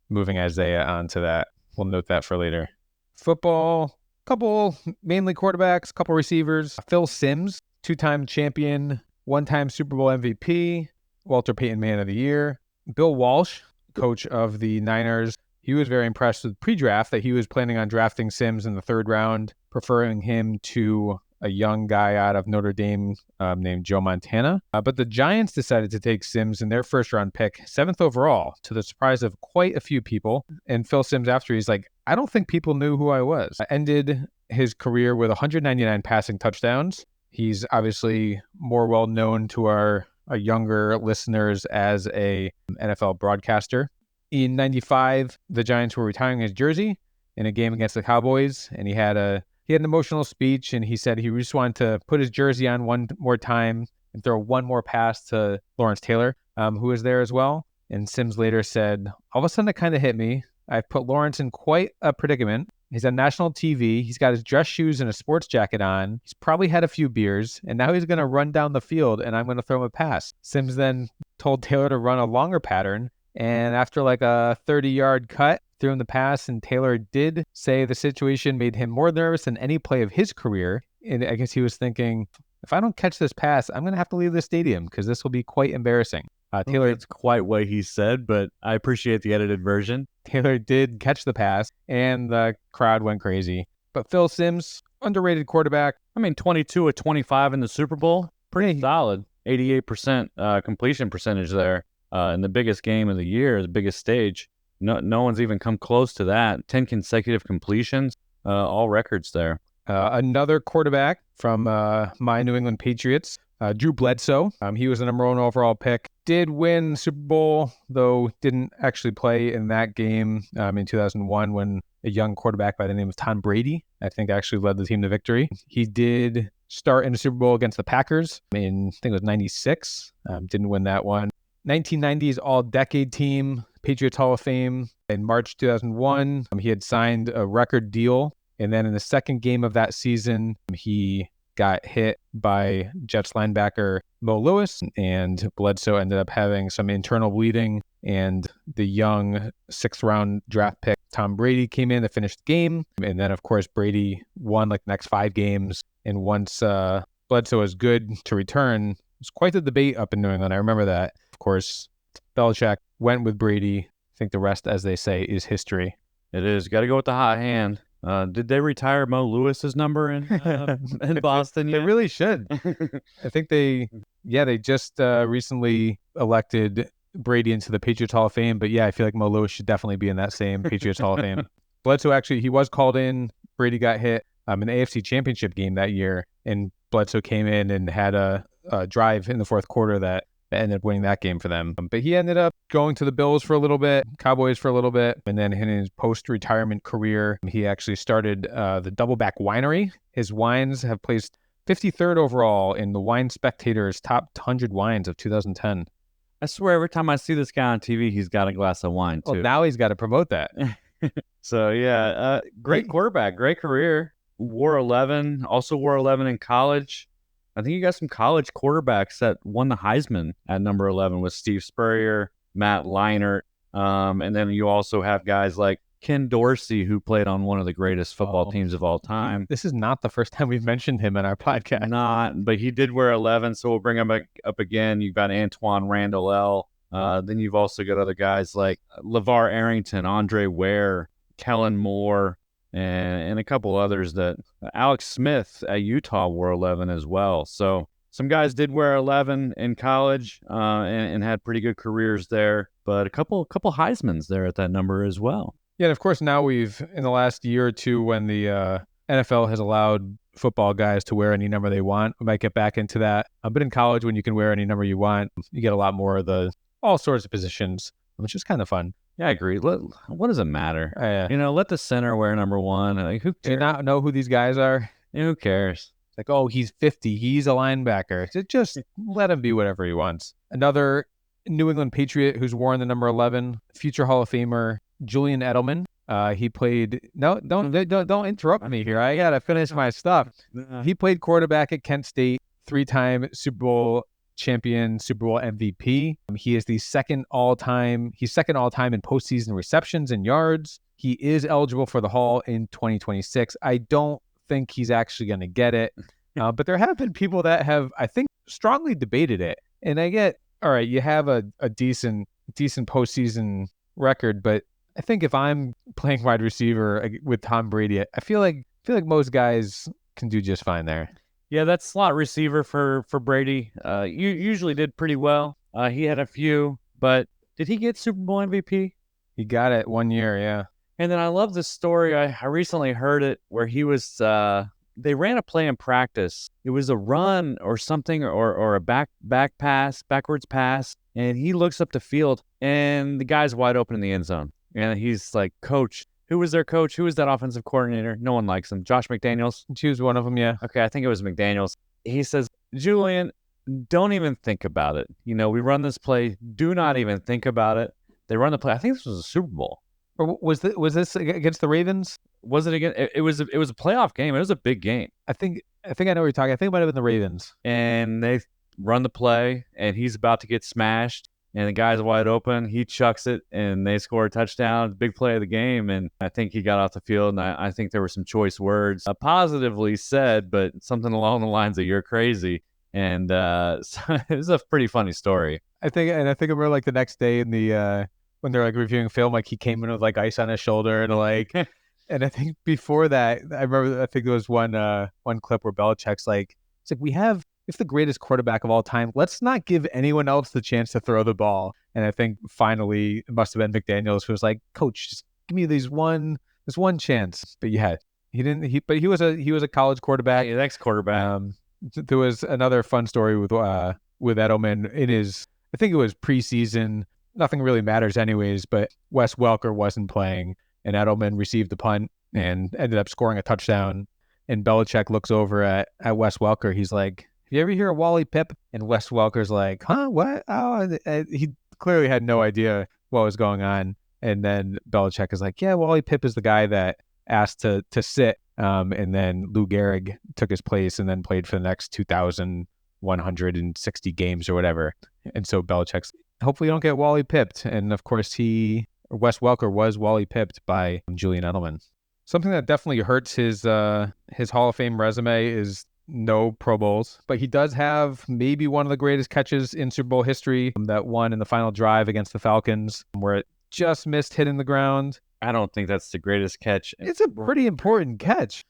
moving Isaiah onto that. We'll note that for later. Football, couple mainly quarterbacks, couple receivers. Phil Simms, 2-time champion, 1-time Super Bowl MVP, Walter Payton Man of the Year. Bill Walsh, coach of the Niners. He was very impressed with pre-draft that he was planning on drafting Simms in the 3rd round, preferring him to a young guy out of Notre Dame named Joe Montana. But the Giants decided to take Simms in their 1st-round pick, 7th overall, to the surprise of quite a few people. And Phil Simms, after, he's like, I don't think people knew who I was. I ended his career with 199 passing touchdowns. He's obviously more well-known to our younger listeners as a NFL broadcaster. In 95, the Giants were retiring his jersey in a game against the Cowboys, and he had an emotional speech, and he said he just wanted to put his jersey on one more time and throw one more pass to Lawrence Taylor, who was there as well. And Simms later said, all of a sudden it kind of hit me. I've put Lawrence in quite a predicament. He's on national TV. He's got his dress shoes and a sports jacket on. He's probably had a few beers, and now he's going to run down the field, and I'm going to throw him a pass. Simms then told Taylor to run a longer pattern, and after like a 30-yard cut, threw him the pass, and Taylor did say the situation made him more nervous than any play of his career. And I guess he was thinking, if I don't catch this pass, I'm going to have to leave the stadium because this will be quite embarrassing. Taylor, it's quite what he said, but I appreciate the edited version. Taylor did catch the pass, and the crowd went crazy. But Phil Simms, underrated quarterback. I mean, 22 of 25 in the Super Bowl. Pretty solid. 88% completion percentage there. In the biggest game of the year, the biggest stage. No one's even come close to that. 10 consecutive completions, all records there. Another quarterback from my New England Patriots, Drew Bledsoe. He was the number 1 overall pick. Did win the Super Bowl, though didn't actually play in that game in 2001 when a young quarterback by the name of Tom Brady, I think, actually led the team to victory. He did start in the Super Bowl against the Packers in, I think it was 96. Didn't win that one. 1990s All-Decade Team, Patriots Hall of Fame. In March 2001, he had signed a record deal. And then in the second game of that season, he got hit by Jets linebacker Mo Lewis, and Bledsoe ended up having some internal bleeding, and the young 6th-round draft pick Tom Brady came in to finish the game. And then, of course, Brady won like the next 5 games. And once Bledsoe was good to return, it was quite the debate up in New England. I remember that. Of course, Belichick went with Brady. I think the rest, as they say, is history. It is. Got to go with the hot hand. Did they retire Mo Lewis's number in Boston yet? They really should. I think they just recently elected Brady into the Patriots Hall of Fame. But yeah, I feel like Mo Lewis should definitely be in that same Patriots Hall of Fame. Bledsoe, actually, he was called in. Brady got hit in the AFC Championship game that year, and Bledsoe came in and had a drive in the fourth quarter that ended up winning that game for them. But he ended up going to the Bills for a little bit, Cowboys for a little bit, and then in his post-retirement career, he actually started the Doubleback Winery. His wines have placed 53rd overall in the Wine Spectator's top 100 wines of 2010. I swear, every time I see this guy on TV, he's got a glass of wine, too. Well, now he's got to promote that. So, yeah, great quarterback, great career. Wore 11, also wore 11 in college. I think you got some college quarterbacks that won the Heisman at number 11 with Steve Spurrier, Matt Leinart, and then you also have guys like Ken Dorsey, who played on one of the greatest football teams of all time. This is not the first time we've mentioned him in our podcast. Not, but he did wear 11, so we'll bring him up again. You've got Antoine Randall. Then you've also got other guys like LeVar Arrington, Andre Ware, Kellen Moore, and a couple others that Alex Smith at Utah wore 11 as well. So some guys did wear 11 in college and had pretty good careers there, but a couple Heismans there at that number as well. Yeah, and of course now we've, in the last year or two, when the NFL has allowed football guys to wear any number they want, we might get back into that. But in college, when you can wear any number you want, you get a lot more of all sorts of positions, which is kind of fun. Yeah, I agree. What does it matter? Let the center wear number 1. Like, who cares? Do you not know who these guys are? Who cares? It's like, oh, he's 50. He's a linebacker. Just let him be whatever he wants. Another New England Patriot who's worn the number 11, future Hall of Famer Julian Edelman. He played. No, don't interrupt me here. I gotta finish my stuff. He played quarterback at Kent State, 3-time Super Bowl champion, Super Bowl MVP. He is second all time in postseason receptions and yards. He is eligible for the Hall in 2026. I don't think he's actually going to get it, but there have been people that have, I think, strongly debated it. And I get, all right, you have a decent postseason record, but I think if I'm playing wide receiver with Tom Brady, I feel like most guys can do just fine there. Yeah, that slot receiver for Brady usually did pretty well. He had a few, but did he get Super Bowl MVP? He got it one year, yeah. And then I love this story. I recently heard it where he was, they ran a play in practice. It was a run or something, or a backwards pass, and he looks up the field, and the guy's wide open in the end zone. And he's like, Coach, who was their coach? Who was that offensive coordinator? No one likes him. Josh McDaniels? Choose one of them, yeah. Okay, I think it was McDaniels. He says, Julian, don't even think about it. We run this play. Do not even think about it. They run the play. I think this was a Super Bowl. Or was this against the Ravens? Was it again? It was a playoff game. It was a big game. I think I know what you're talking. I think it might have been the Ravens. And they run the play, and he's about to get smashed. And the guy's wide open. He chucks it, and they score a touchdown. Big play of the game. And I think he got off the field, and I think there were some choice words positively said, but something along the lines of "you're crazy." And so it was a pretty funny story. I think I remember like the next day in the when they're like reviewing film, like he came in with like ice on his shoulder and like. And I think before that, I think there was one clip where Belichick's like, it's like, we have the greatest quarterback of all time. Let's not give anyone else the chance to throw the ball. And I think finally it must have been McDaniels who was like, Coach, just give me this one chance. But yeah, he didn't. But he was a college quarterback. Yeah, ex-quarterback. There was another fun story with Edelman in his. I think it was preseason. Nothing really matters anyways. But Wes Welker wasn't playing, and Edelman received the punt and ended up scoring a touchdown. And Belichick looks over at Wes Welker. He's like, you ever hear of Wally Pipp? And Wes Welker's like, huh, what? Oh, he clearly had no idea what was going on. And then Belichick is like, yeah, Wally Pipp is the guy that asked to sit, and then Lou Gehrig took his place and then played for the next 2,160 games or whatever. And so Belichick's, hopefully you don't get Wally pipped. And of course Wes Welker was Wally pipped by Julian Edelman. Something that definitely hurts his Hall of Fame resume is no Pro Bowls, but he does have maybe one of the greatest catches in Super Bowl history, that one in the final drive against the Falcons where it just missed hitting the ground. I don't think that's the greatest catch. It's a pretty important catch.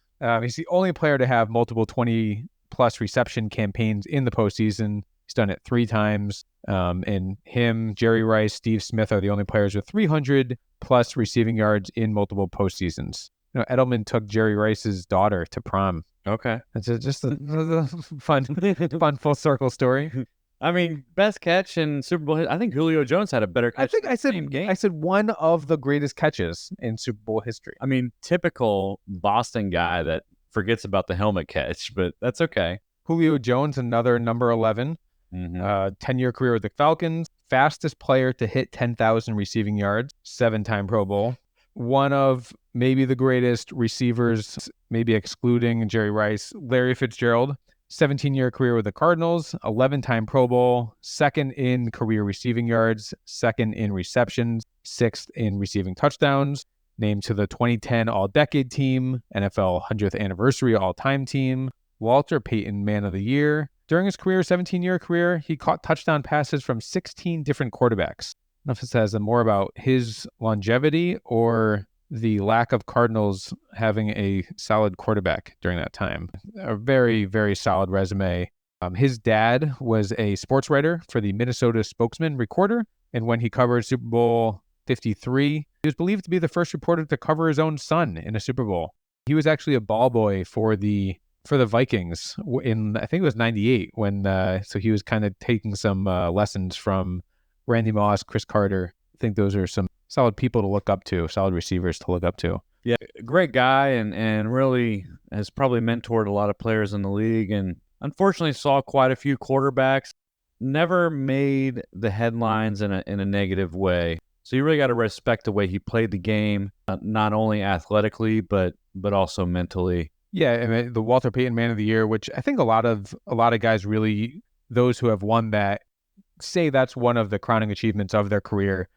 He's the only player to have multiple 20-plus reception campaigns in the postseason. He's done it 3 times. And him, Jerry Rice, Steve Smith are the only players with 300-plus receiving yards in multiple postseasons. Edelman took Jerry Rice's daughter to prom. Okay. It's just a fun full circle story. I mean, best catch in Super Bowl. I think Julio Jones had a better catch. I said one of the greatest catches in Super Bowl history. I mean, typical Boston guy that forgets about the helmet catch, but that's okay. Julio Jones, another number 11, 10-year career with the Falcons, fastest player to hit 10,000 receiving yards, 7-time Pro Bowl. One of maybe the greatest receivers, maybe excluding Jerry Rice, Larry Fitzgerald, 17-year career with the Cardinals, 11-time Pro Bowl, 2nd in career receiving yards, 2nd in receptions, 6th in receiving touchdowns, named to the 2010 All-Decade Team, NFL 100th Anniversary All-Time Team, Walter Payton Man of the Year. During his career, 17-year career, he caught touchdown passes from 16 different quarterbacks. I don't know if it says more about his longevity or the lack of Cardinals having a solid quarterback during that time. A very, very solid resume. His dad was a sports writer for the Minnesota Spokesman Recorder, and when he covered Super Bowl 53, he was believed to be the first reporter to cover his own son in a Super Bowl. He was actually a ball boy for the Vikings in, I think it was 98, when so he was kind of taking some lessons from Randy Moss, Chris Carter. I think those are some solid people to look up to, solid receivers to look up to. Yeah, great guy, and really has probably mentored a lot of players in the league, and unfortunately saw quite a few quarterbacks. Never made the headlines in a negative way. So you really got to respect the way he played the game, not only athletically but also mentally. Yeah, I mean, the Walter Payton Man of the Year, which I think a lot of guys really, those who have won that, say that's one of the crowning achievements of their career.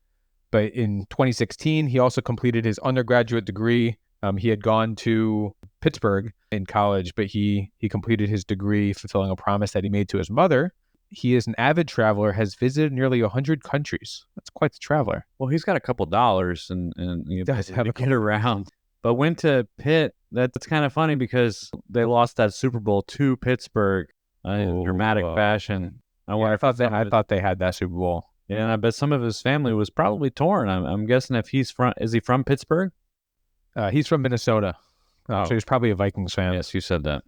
But in 2016, he also completed his undergraduate degree. He had gone to Pittsburgh in college, but he completed his degree fulfilling a promise that he made to his mother. He is an avid traveler, has visited nearly 100 countries. That's quite the traveler. Well, he's got a couple dollars and he does have to get around. But went to Pitt. That's kind of funny because they lost that Super Bowl to Pittsburgh in dramatic fashion. I thought they had that Super Bowl. Yeah, and I bet some of his family was probably torn. I'm guessing if is he from Pittsburgh? He's from Minnesota. Oh. So he's probably a Vikings fan. Yes, you said that.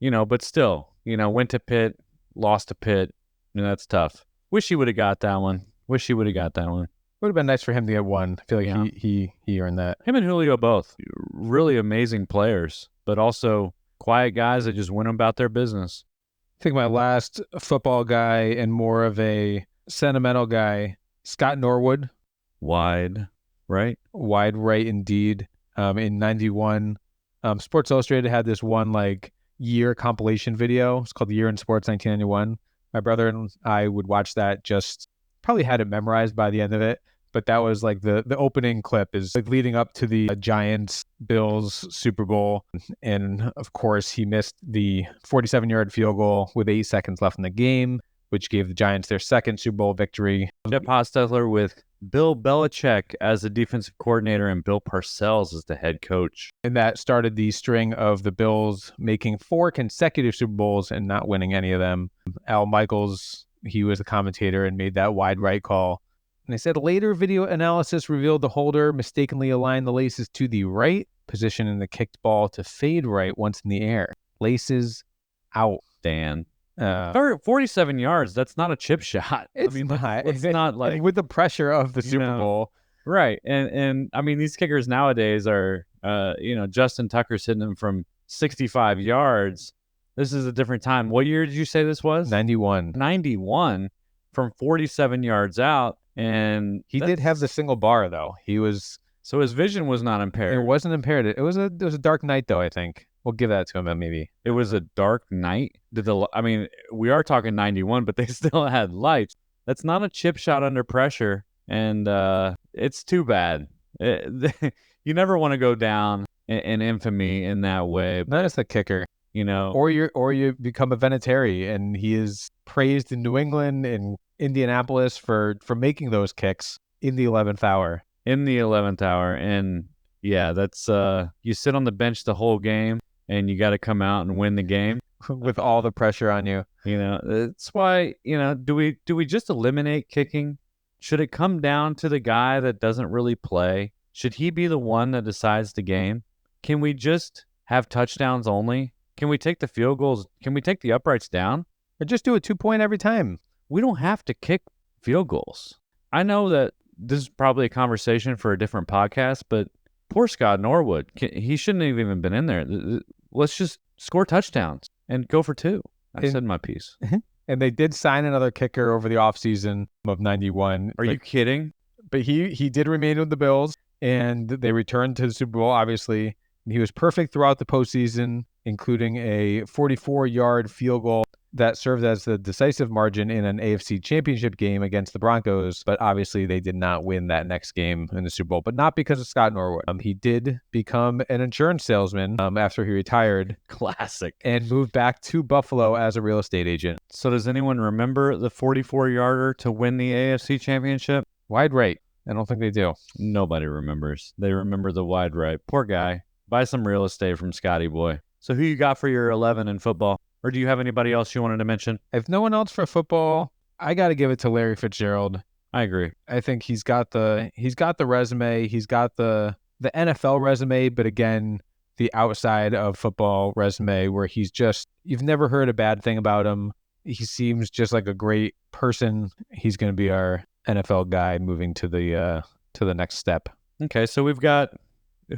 But still, went to Pitt, lost to Pitt. That's tough. Wish he would have got that one. Would have been nice for him to get one. I feel like he earned that. Him and Julio both. Really amazing players, but also quiet guys that just went about their business. I think my last football guy and more of a sentimental guy, Scott Norwood. Wide right indeed. In 91, Sports Illustrated had this one year compilation video. It's called The Year in Sports 1991. My brother and I would watch that, just probably had it memorized by the end of it. But that was the opening clip is leading up to the Giants Bills Super Bowl. And of course, he missed the 47-yard field goal with 8 seconds left in the game, which gave the Giants their second Super Bowl victory. Jeff Hostetler with Bill Belichick as the defensive coordinator and Bill Parcells as the head coach. And that started the string of the Bills making 4 consecutive Super Bowls and not winning any of them. Al Michaels, he was the commentator and made that wide right call. And they said later video analysis revealed the holder mistakenly aligned the laces to the right, positioning the kicked ball to fade right once in the air. Laces out. Dan. 47 yards, that's not a chip shot. It's not like with the pressure of the Super Bowl. Right. And I mean, these kickers nowadays are, Justin Tucker's hitting them from 65 yards. This is a different time. What year did you say this was? 91. 91 from 47 yards out. And he did have the single bar, though. He was So his vision was not impaired. It wasn't impaired. It was a dark night, though, I think. We'll give that to him, maybe. It was a dark night. We are talking 91, but they still had lights. That's not a chip shot under pressure, and it's too bad. You never want to go down in infamy in that way. Not as the kicker, or you become a Vinatieri, and he is praised in New England and Indianapolis for making those kicks in the 11th hour. And yeah, that's you sit on the bench the whole game, and you got to come out and win the game with all the pressure on you. That's why, do we just eliminate kicking? Should it come down to the guy that doesn't really play? Should he be the one that decides the game? Can we just have touchdowns only? Can we take the field goals? Can we take the uprights down? Or just do a 2-point every time? We don't have to kick field goals. I know that this is probably a conversation for a different podcast, but poor Scott Norwood, he shouldn't have even been in there. Let's just score touchdowns and go for 2. I said my piece. And they did sign another kicker over the offseason of 91. Are you kidding? But he did remain with the Bills, and they returned to the Super Bowl, obviously. And he was perfect throughout the postseason, including a 44-yard field goal that served as the decisive margin in an AFC championship game against the Broncos. But obviously they did not win that next game in the Super Bowl, but not because of Scott Norwood. He did become an insurance salesman after he retired. Classic. And moved back to Buffalo as a real estate agent. So does anyone remember the 44-yarder to win the AFC championship? Wide right. I don't think they do. Nobody remembers. They remember the wide right. Poor guy. Buy some real estate from Scotty boy. So who you got for your 11 in football? Or do you have anybody else you wanted to mention? If no one else for football, I got to give it to Larry Fitzgerald. I agree. I think he's got the resume. He's got the NFL resume, but again, the outside of football resume where you've never heard a bad thing about him. He seems just like a great person. He's going to be our NFL guy moving to the next step. Okay, so we've got,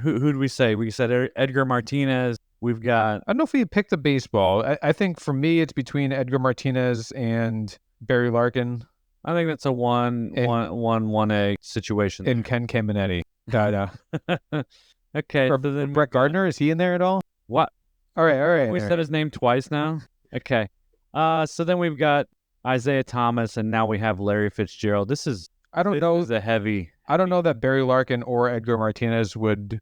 who did we say? We said Edgar Martinez. We've got... I don't know if we picked a baseball. I think for me, it's between Edgar Martinez and Barry Larkin. I think that's a 1-1-1A situation. And Ken Caminetti. Okay. Or Brett Gardner, is he in there at all? What? All right. We said his name twice now? Okay. So then we've got Isaiah Thomas, and now we have Larry Fitzgerald. This is a heavy... I don't know that Barry Larkin or Edgar Martinez would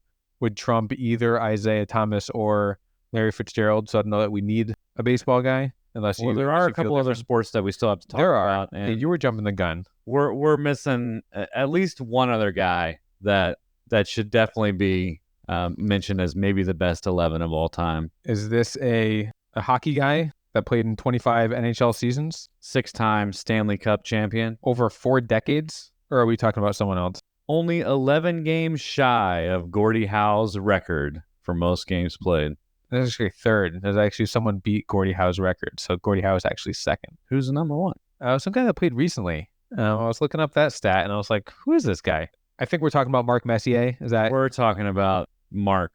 trump either Isaiah Thomas or Larry Fitzgerald. So I don't know that we need a baseball guy there are a couple other sports that we still have to talk about. And you were jumping the gun. We're missing at least one other guy that should definitely be mentioned as maybe the best 11 of all time. Is this a hockey guy that played in 25 NHL seasons? 6-time Stanley Cup champion. Over 4 decades? Or are we talking about someone else? Only 11 games shy of Gordie Howe's record for most games played. That's actually third. There's actually someone beat Gordie Howe's record. So Gordie Howe is actually second. Who's the number one? Some guy that played recently. I was looking up that stat and I was like, who is this guy? I think we're talking about Mark Messier. We're talking about Mark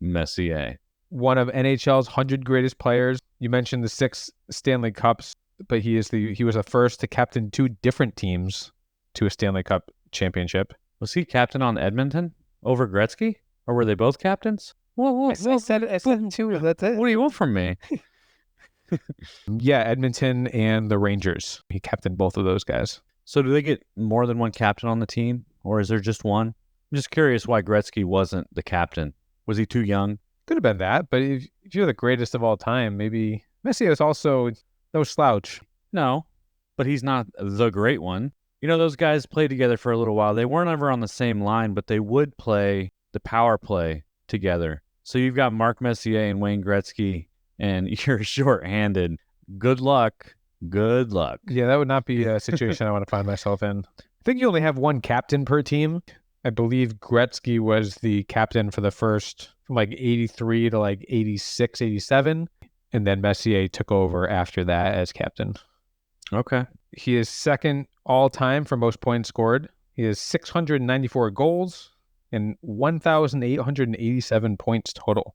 Messier. One of NHL's 100 greatest players. You mentioned the 6 Stanley Cups, but he was the first to captain 2 different teams to a Stanley Cup championship. Was he captain on Edmonton over Gretzky? Or were they both captains? I said 2. That's it. What do you want from me? Yeah, Edmonton and the Rangers. He captained both of those guys. So do they get more than one captain on the team? Or is there just one? I'm just curious why Gretzky wasn't the captain. Was he too young? Could have been that, but if you're the greatest of all time, maybe Messier is also no slouch. No, but he's not the great one. Those guys played together for a little while. They weren't ever on the same line, but they would play the power play together. So you've got Mark Messier and Wayne Gretzky, and you're short-handed. Good luck. Good luck. Yeah, that would not be a situation I want to find myself in. I think you only have one captain per team. I believe Gretzky was the captain for the first from 83 to 86, 87. And then Messier took over after that as captain. Okay. He is second all-time for most points scored. He has 694 goals and 1,887 points total.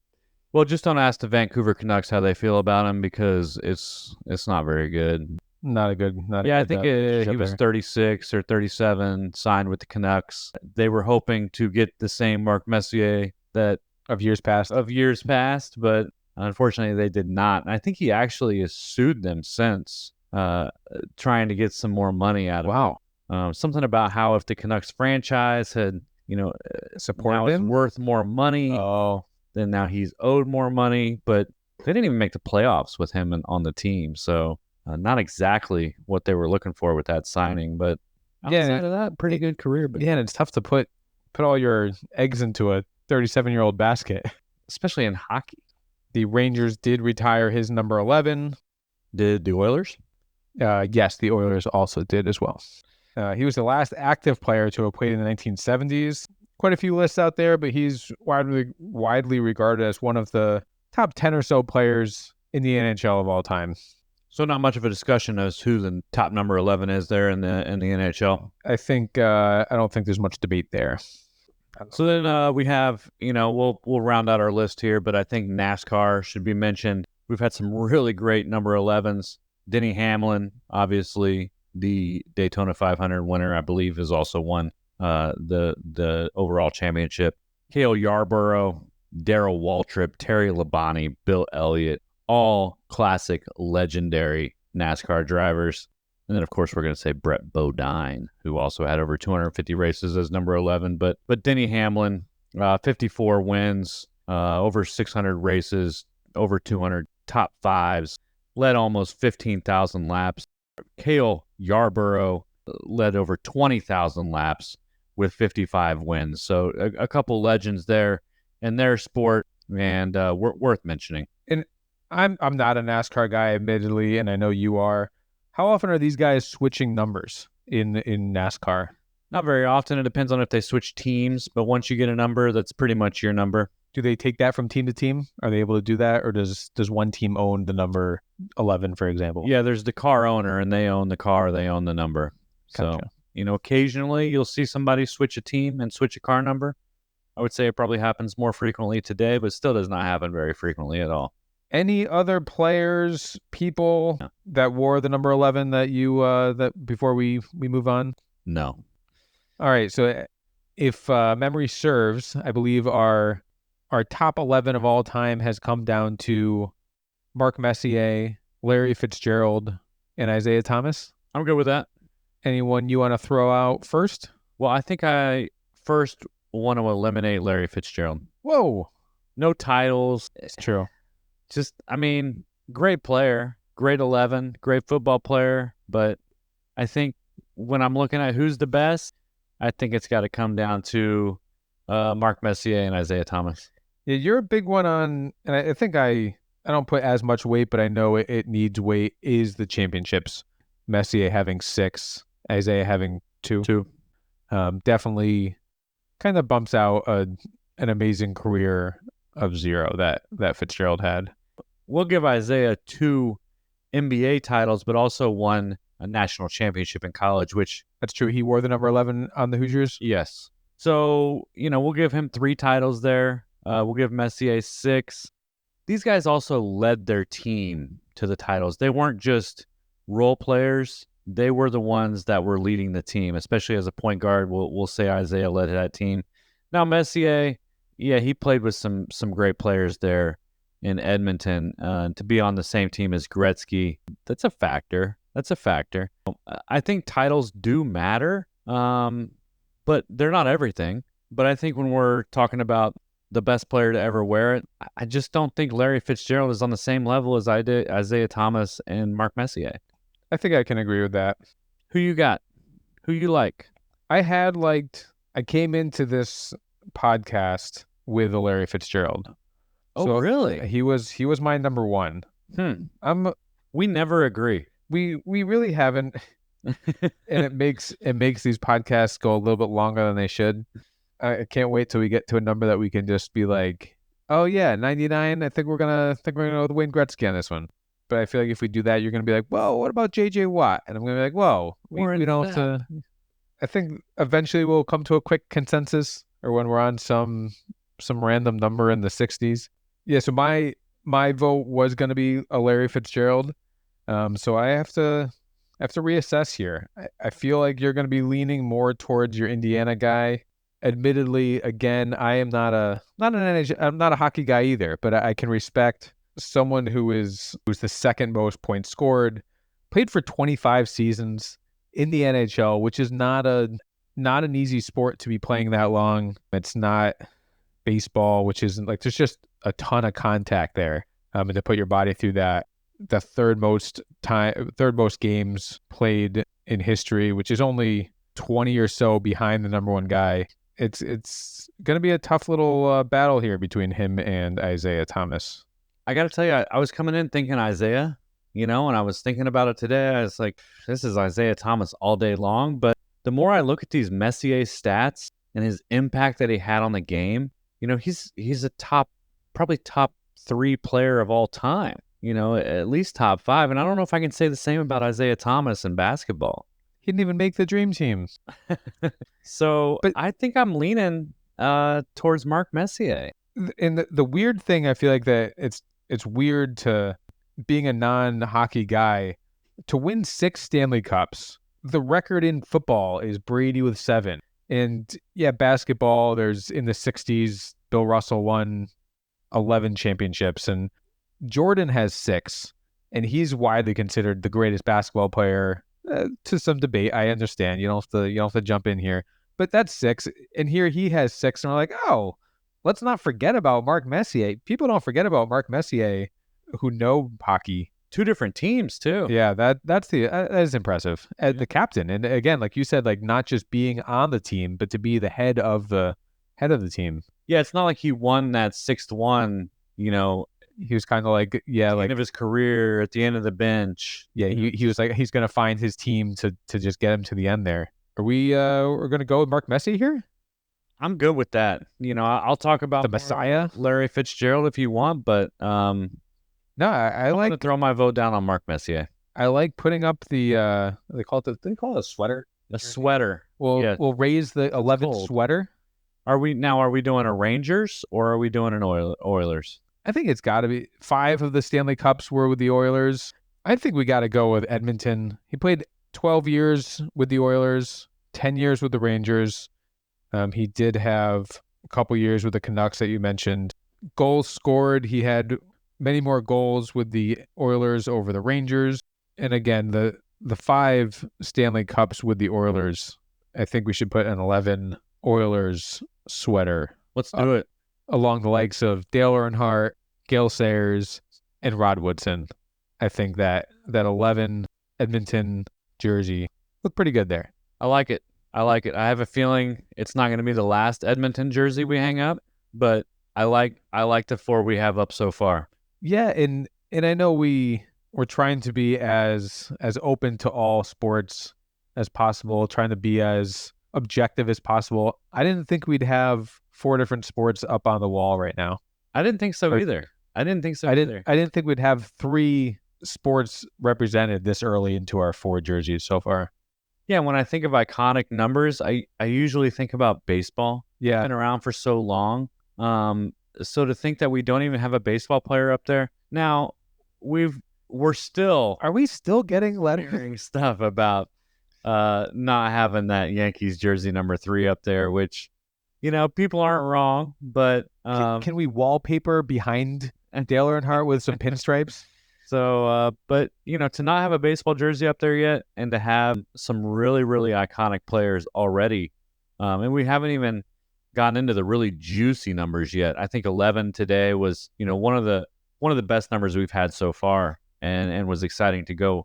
Well, just don't ask the Vancouver Canucks how they feel about him because it's not very good. Not a good. Not Yeah, a I good, think he was there. 36 or 37, signed with the Canucks. They were hoping to get the same Mark Messier that Of years past. but unfortunately they did not. And I think he actually has sued them since, trying to get some more money out of Wow. something about how if the Canucks franchise had, now Supported it's him. worth more money, Oh, then now he's owed more money. But they didn't even make the playoffs with him on the team, so not exactly what they were looking for with that signing. But outside of that, pretty good career. But yeah, and it's tough to put all your eggs into a 37-year-old basket. especially in hockey. The Rangers did retire his number 11. Did the Oilers? Yes, the Oilers also did as well. He was the last active player to have played in the 1970s. Quite a few lists out there, but he's widely regarded as one of the top 10 or so players in the NHL of all time. So not much of a discussion as who the top number 11 is there in the NHL. I think I don't think there's much debate there. So then we have, we'll round out our list here, but I think NASCAR should be mentioned. We've had some really great number 11s. Denny Hamlin, obviously the Daytona 500 winner, I believe, has also won the overall championship. Carl Yarbrough, Darrell Waltrip, Terry Labonte, Bill Elliott, all classic, legendary NASCAR drivers. And then, of course, we're going to say Brett Bodine, who also had over 250 races as number 11. But Denny Hamlin, 54 wins, over 600 races, over 200 top fives, led almost 15,000 laps. Cale Yarborough led over 20,000 laps with 55 wins. So a couple legends there in their sport, and worth mentioning. And I'm not a NASCAR guy, admittedly, and I know you are. How often are these guys switching numbers in NASCAR? Not very often. It depends on if they switch teams, but once you get a number, that's pretty much your number. Do they take that from team to team? Are they able to do that, or does one team own the number 11, for example? Yeah, there's the car owner, and they own the car, they own the number. Gotcha. So, occasionally you'll see somebody switch a team and switch a car number. I would say it probably happens more frequently today, but still does not happen very frequently at all. Any other players, people that wore the number 11 that you that before we move on? No. All right. So if memory serves, I believe our top 11 of all time has come down to Mark Messier, Larry Fitzgerald, and Isaiah Thomas. I'm good with that. Anyone you want to throw out first? Well, I think I first want to eliminate Larry Fitzgerald. Whoa. No titles. It's true. Just, great player, great 11, great football player. But I think when I'm looking at who's the best, I think it's got to come down to Mark Messier and Isaiah Thomas. Yeah, you're a big one on, and I think I don't put as much weight, but I know it needs weight, is the championships. Messier having 6, Isaiah having 2. Definitely kind of bumps out an amazing career of 0 that Fitzgerald had. We'll give Isaiah 2 NBA titles, but also won a national championship in college, which... That's true. He wore the number 11 on the Hoosiers? Yes. So, we'll give him 3 titles there. We'll give Messier 6. These guys also led their team to the titles. They weren't just role players. They were the ones that were leading the team, especially as a point guard. We'll say Isaiah led that team. Now, Messier... Yeah, he played with some great players there in Edmonton. To be on the same team as Gretzky, that's a factor. I think titles do matter, but they're not everything. But I think when we're talking about the best player to ever wear it, I just don't think Larry Fitzgerald is on the same level as Isaiah Thomas and Mark Messier. I think I can agree with that. Who you got? Who you like? I came into this podcast with a Larry Fitzgerald. Oh, so really? He was my number 1. We never agree. We really haven't, and it makes these podcasts go a little bit longer than they should. I can't wait till we get to a number that we can just be like, oh yeah, 99. I think we're gonna go with Wayne Gretzky on this one. But I feel like if we do that, you're gonna be like, whoa, what about JJ Watt? And I'm gonna be like, whoa, we don't have to. I think eventually we'll come to a quick consensus, or when we're on some random number in the 60s. Yeah, so my vote was going to be a Larry Fitzgerald. So I have to have to reassess here. I feel like you're going to be leaning more towards your Indiana guy. Admittedly, again, I am I'm not a hockey guy either, but I can respect someone who's the second most points scored, played for 25 seasons in the NHL, which is not an easy sport to be playing that long. It's not baseball, which isn't like, there's just a ton of contact there. And to put your body through that, the third most games played in history, which is only 20 or so behind the number one guy. It's going to be a tough little battle here between him and Isaiah Thomas. I got to tell you, I was coming in thinking Isaiah, and I was thinking about it today. I was like, this is Isaiah Thomas all day long. But the more I look at these Messier stats and his impact that he had on the game, he's a probably top 3 player of all time, at least top 5. And I don't know if I can say the same about Isaiah Thomas in basketball. He didn't even make the dream team. So but I think I'm leaning towards Mark Messier. And the weird thing, I feel like that it's weird to, being a non-hockey guy, to win 6 Stanley Cups. The record in football is Brady with 7. And yeah, basketball, there's in the 60s, Bill Russell won 11 championships, and Jordan has 6, and he's widely considered the greatest basketball player. To some debate, I understand. You don't have to jump in here, but that's 6, and here he has 6, and we're like, oh, let's not forget about Mark Messier. People don't forget about Mark Messier, who know hockey. 2 different teams too. Yeah, that is impressive. The captain, and again, like you said, like not just being on the team, but to be the head of the team. Yeah, it's not like he won that 6th one. He was kind of like, end of his career, at the end of the bench. Yeah, he was like, he's gonna find his team to just get him to the end there. Are we we're gonna go with Mark Messier here? I'm good with that. I'll talk about the Messiah, Larry Fitzgerald, if you want, but no, I like to throw my vote down on Mark Messier. I like putting up the they call it a sweater. A sweater. We'll raise the 11th sweater. Are we doing a Rangers or are we doing an Oilers? I think it's got to be 5 of the Stanley Cups were with the Oilers. I think we got to go with Edmonton. He played 12 years with the Oilers, 10 years with the Rangers. He did have a couple years with the Canucks that you mentioned. Goals scored, he had many more goals with the Oilers over the Rangers. And again, the 5 Stanley Cups with the Oilers, I think we should put an 11 Oilers sweater. Let's do it. Along the likes of Dale Earnhardt, Gale Sayers, and Rod Woodson. I think that 11 Edmonton jersey looked pretty good there. I like it. I have a feeling it's not going to be the last Edmonton jersey we hang up, but I like the 4 we have up so far. Yeah, and I know we're trying to be as open to all sports as possible, trying to be as objective as possible. I didn't think we'd have 4 different sports up on the wall right now. I didn't think so either. I didn't think we'd have 3 sports represented this early into our 4 jerseys so far. Yeah, when I think of iconic numbers, I usually think about baseball. Yeah. It's been around for so long. So to think that we don't even have a baseball player up there. Now, are we still getting lettering stuff about not having that Yankees jersey number 3 up there, which, people aren't wrong, but can we wallpaper behind Dale Earnhardt with some pinstripes? So, but to not have a baseball jersey up there yet, and to have some really, really iconic players already, and we haven't even gotten into the really juicy numbers yet. I think 11 today was, one of the best numbers we've had so far, and was exciting to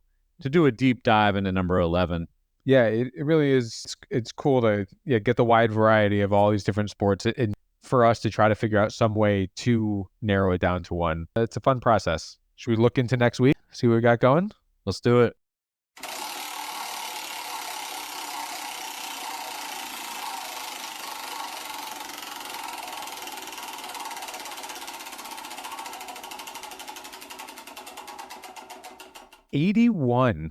do a deep dive into number 11. Yeah, it really is. It's cool to get the wide variety of all these different sports, and for us to try to figure out some way to narrow it down to one. It's a fun process. Should we look into next week, see what we got going? Let's do it. $81.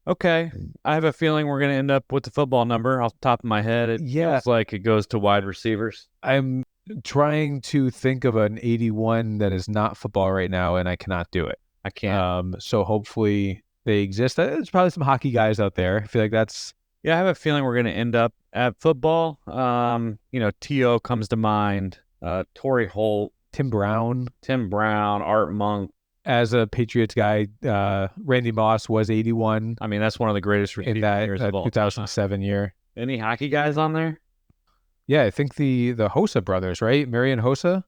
Okay. I have a feeling we're going to end up with the football number off the top of my head. It feels like it goes to wide receivers. I'm trying to think of an 81 that is not football right now, and I cannot do it. I can't. So hopefully they exist. There's probably some hockey guys out there. I feel like that's... Yeah, I have a feeling we're going to end up at football. T.O. comes to mind. Torrey Holt. Tim Brown, Art Monk. As a Patriots guy, Randy Moss was 81. I mean, that's one of the greatest in that years of all 2007 year. Any hockey guys on there? Yeah, I think the Hossa brothers, right? Marian Hossa.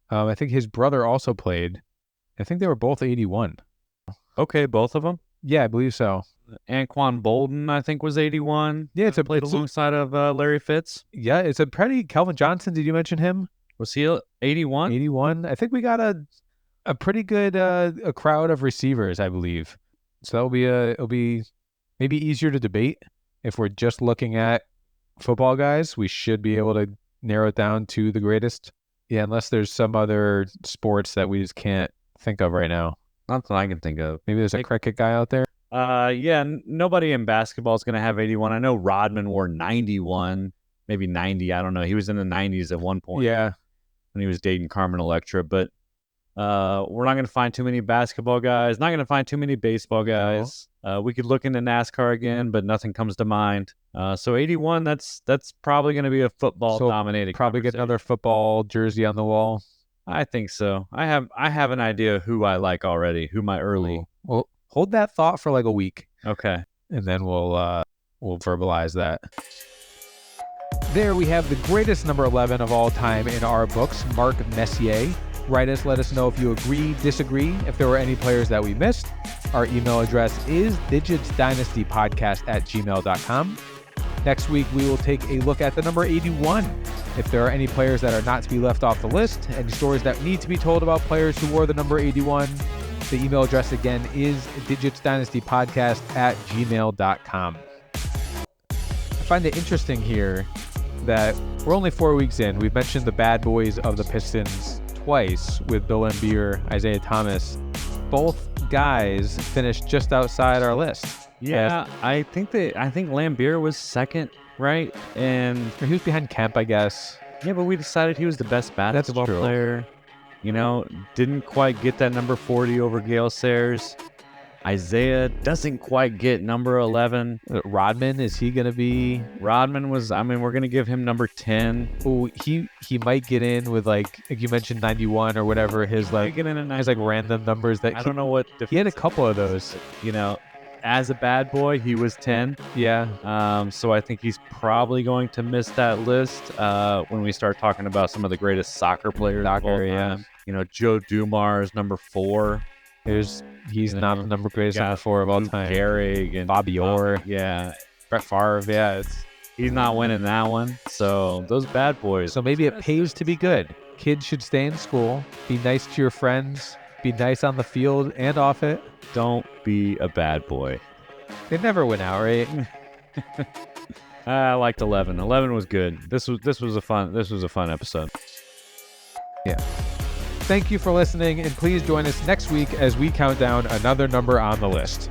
I think his brother also played. I think they were both 81. Okay, both of them? Yeah, I believe so. Anquan Bolden, I think, was 81. Yeah, played alongside of Larry Fitz. Yeah, it's a pretty... Calvin Johnson, did you mention him? Was he 81? 81. I think we got a pretty good a crowd of receivers, I believe. So it'll be maybe easier to debate. If we're just looking at football guys, we should be able to narrow it down to the greatest. Yeah, unless there's some other sports that we just can't think of right now. Not that I can think of. Maybe there's a cricket guy out there. Nobody in basketball is going to have 81. I know Rodman wore 91, maybe 90. I don't know. He was in the 90s at one point. Yeah. When he was dating Carmen Electra. But we're not going to find too many basketball guys. Not going to find too many baseball guys. No. We could look into NASCAR again, but nothing comes to mind. So 81, that's probably going to be a football-dominated. Probably get another football jersey on the wall. I think so. I have an idea who I like already. Who my early. Well, hold that thought for like a week. Okay. And then we'll verbalize that. There we have the greatest number 11 of all time in our books, Mark Messier. Write us, let us know if you agree, disagree, if there were any players that we missed. Our email address is digitsdynastypodcast@gmail.com. Next week, we will take a look at the number 81. If there are any players that are not to be left off the list, any stories that need to be told about players who wore the number 81, the email address again is digitsdynastypodcast@gmail.com. I find it interesting here that we're only 4 weeks in. We've mentioned the bad boys of the Pistons twice with Bill Laimbeer, Isaiah Thomas. Both guys finished just outside our list. Yeah, I think Laimbeer was second, right? And he was behind Kemp, I guess. Yeah, but we decided he was the best basketball player. You know, didn't quite get that number 40 over Gale Sayers. Isaiah doesn't quite get number 11. Rodman, is he going to be? Rodman was, we're going to give him number 10. Oh, he might get in with like you mentioned 91 or whatever his random numbers that I don't know what. He had a couple of those. You know, as a bad boy, he was 10. Yeah. So I think he's probably going to miss that list when we start talking about some of the greatest soccer players. Yeah. You know, Joe Dumars, number 4. He's not the number greatest number 4 of all time. Gehrig and Bobby Orr. Yeah. Brett Favre. Yeah. He's not winning that one. So those bad boys. So maybe it pays to be good. Kids should stay in school. Be nice to your friends. Be nice on the field and off it. Don't be a bad boy. They never win out, right? I liked 11. 11 was good. This was a fun episode. Yeah. Thank you for listening, and please join us next week as we count down another number on the list.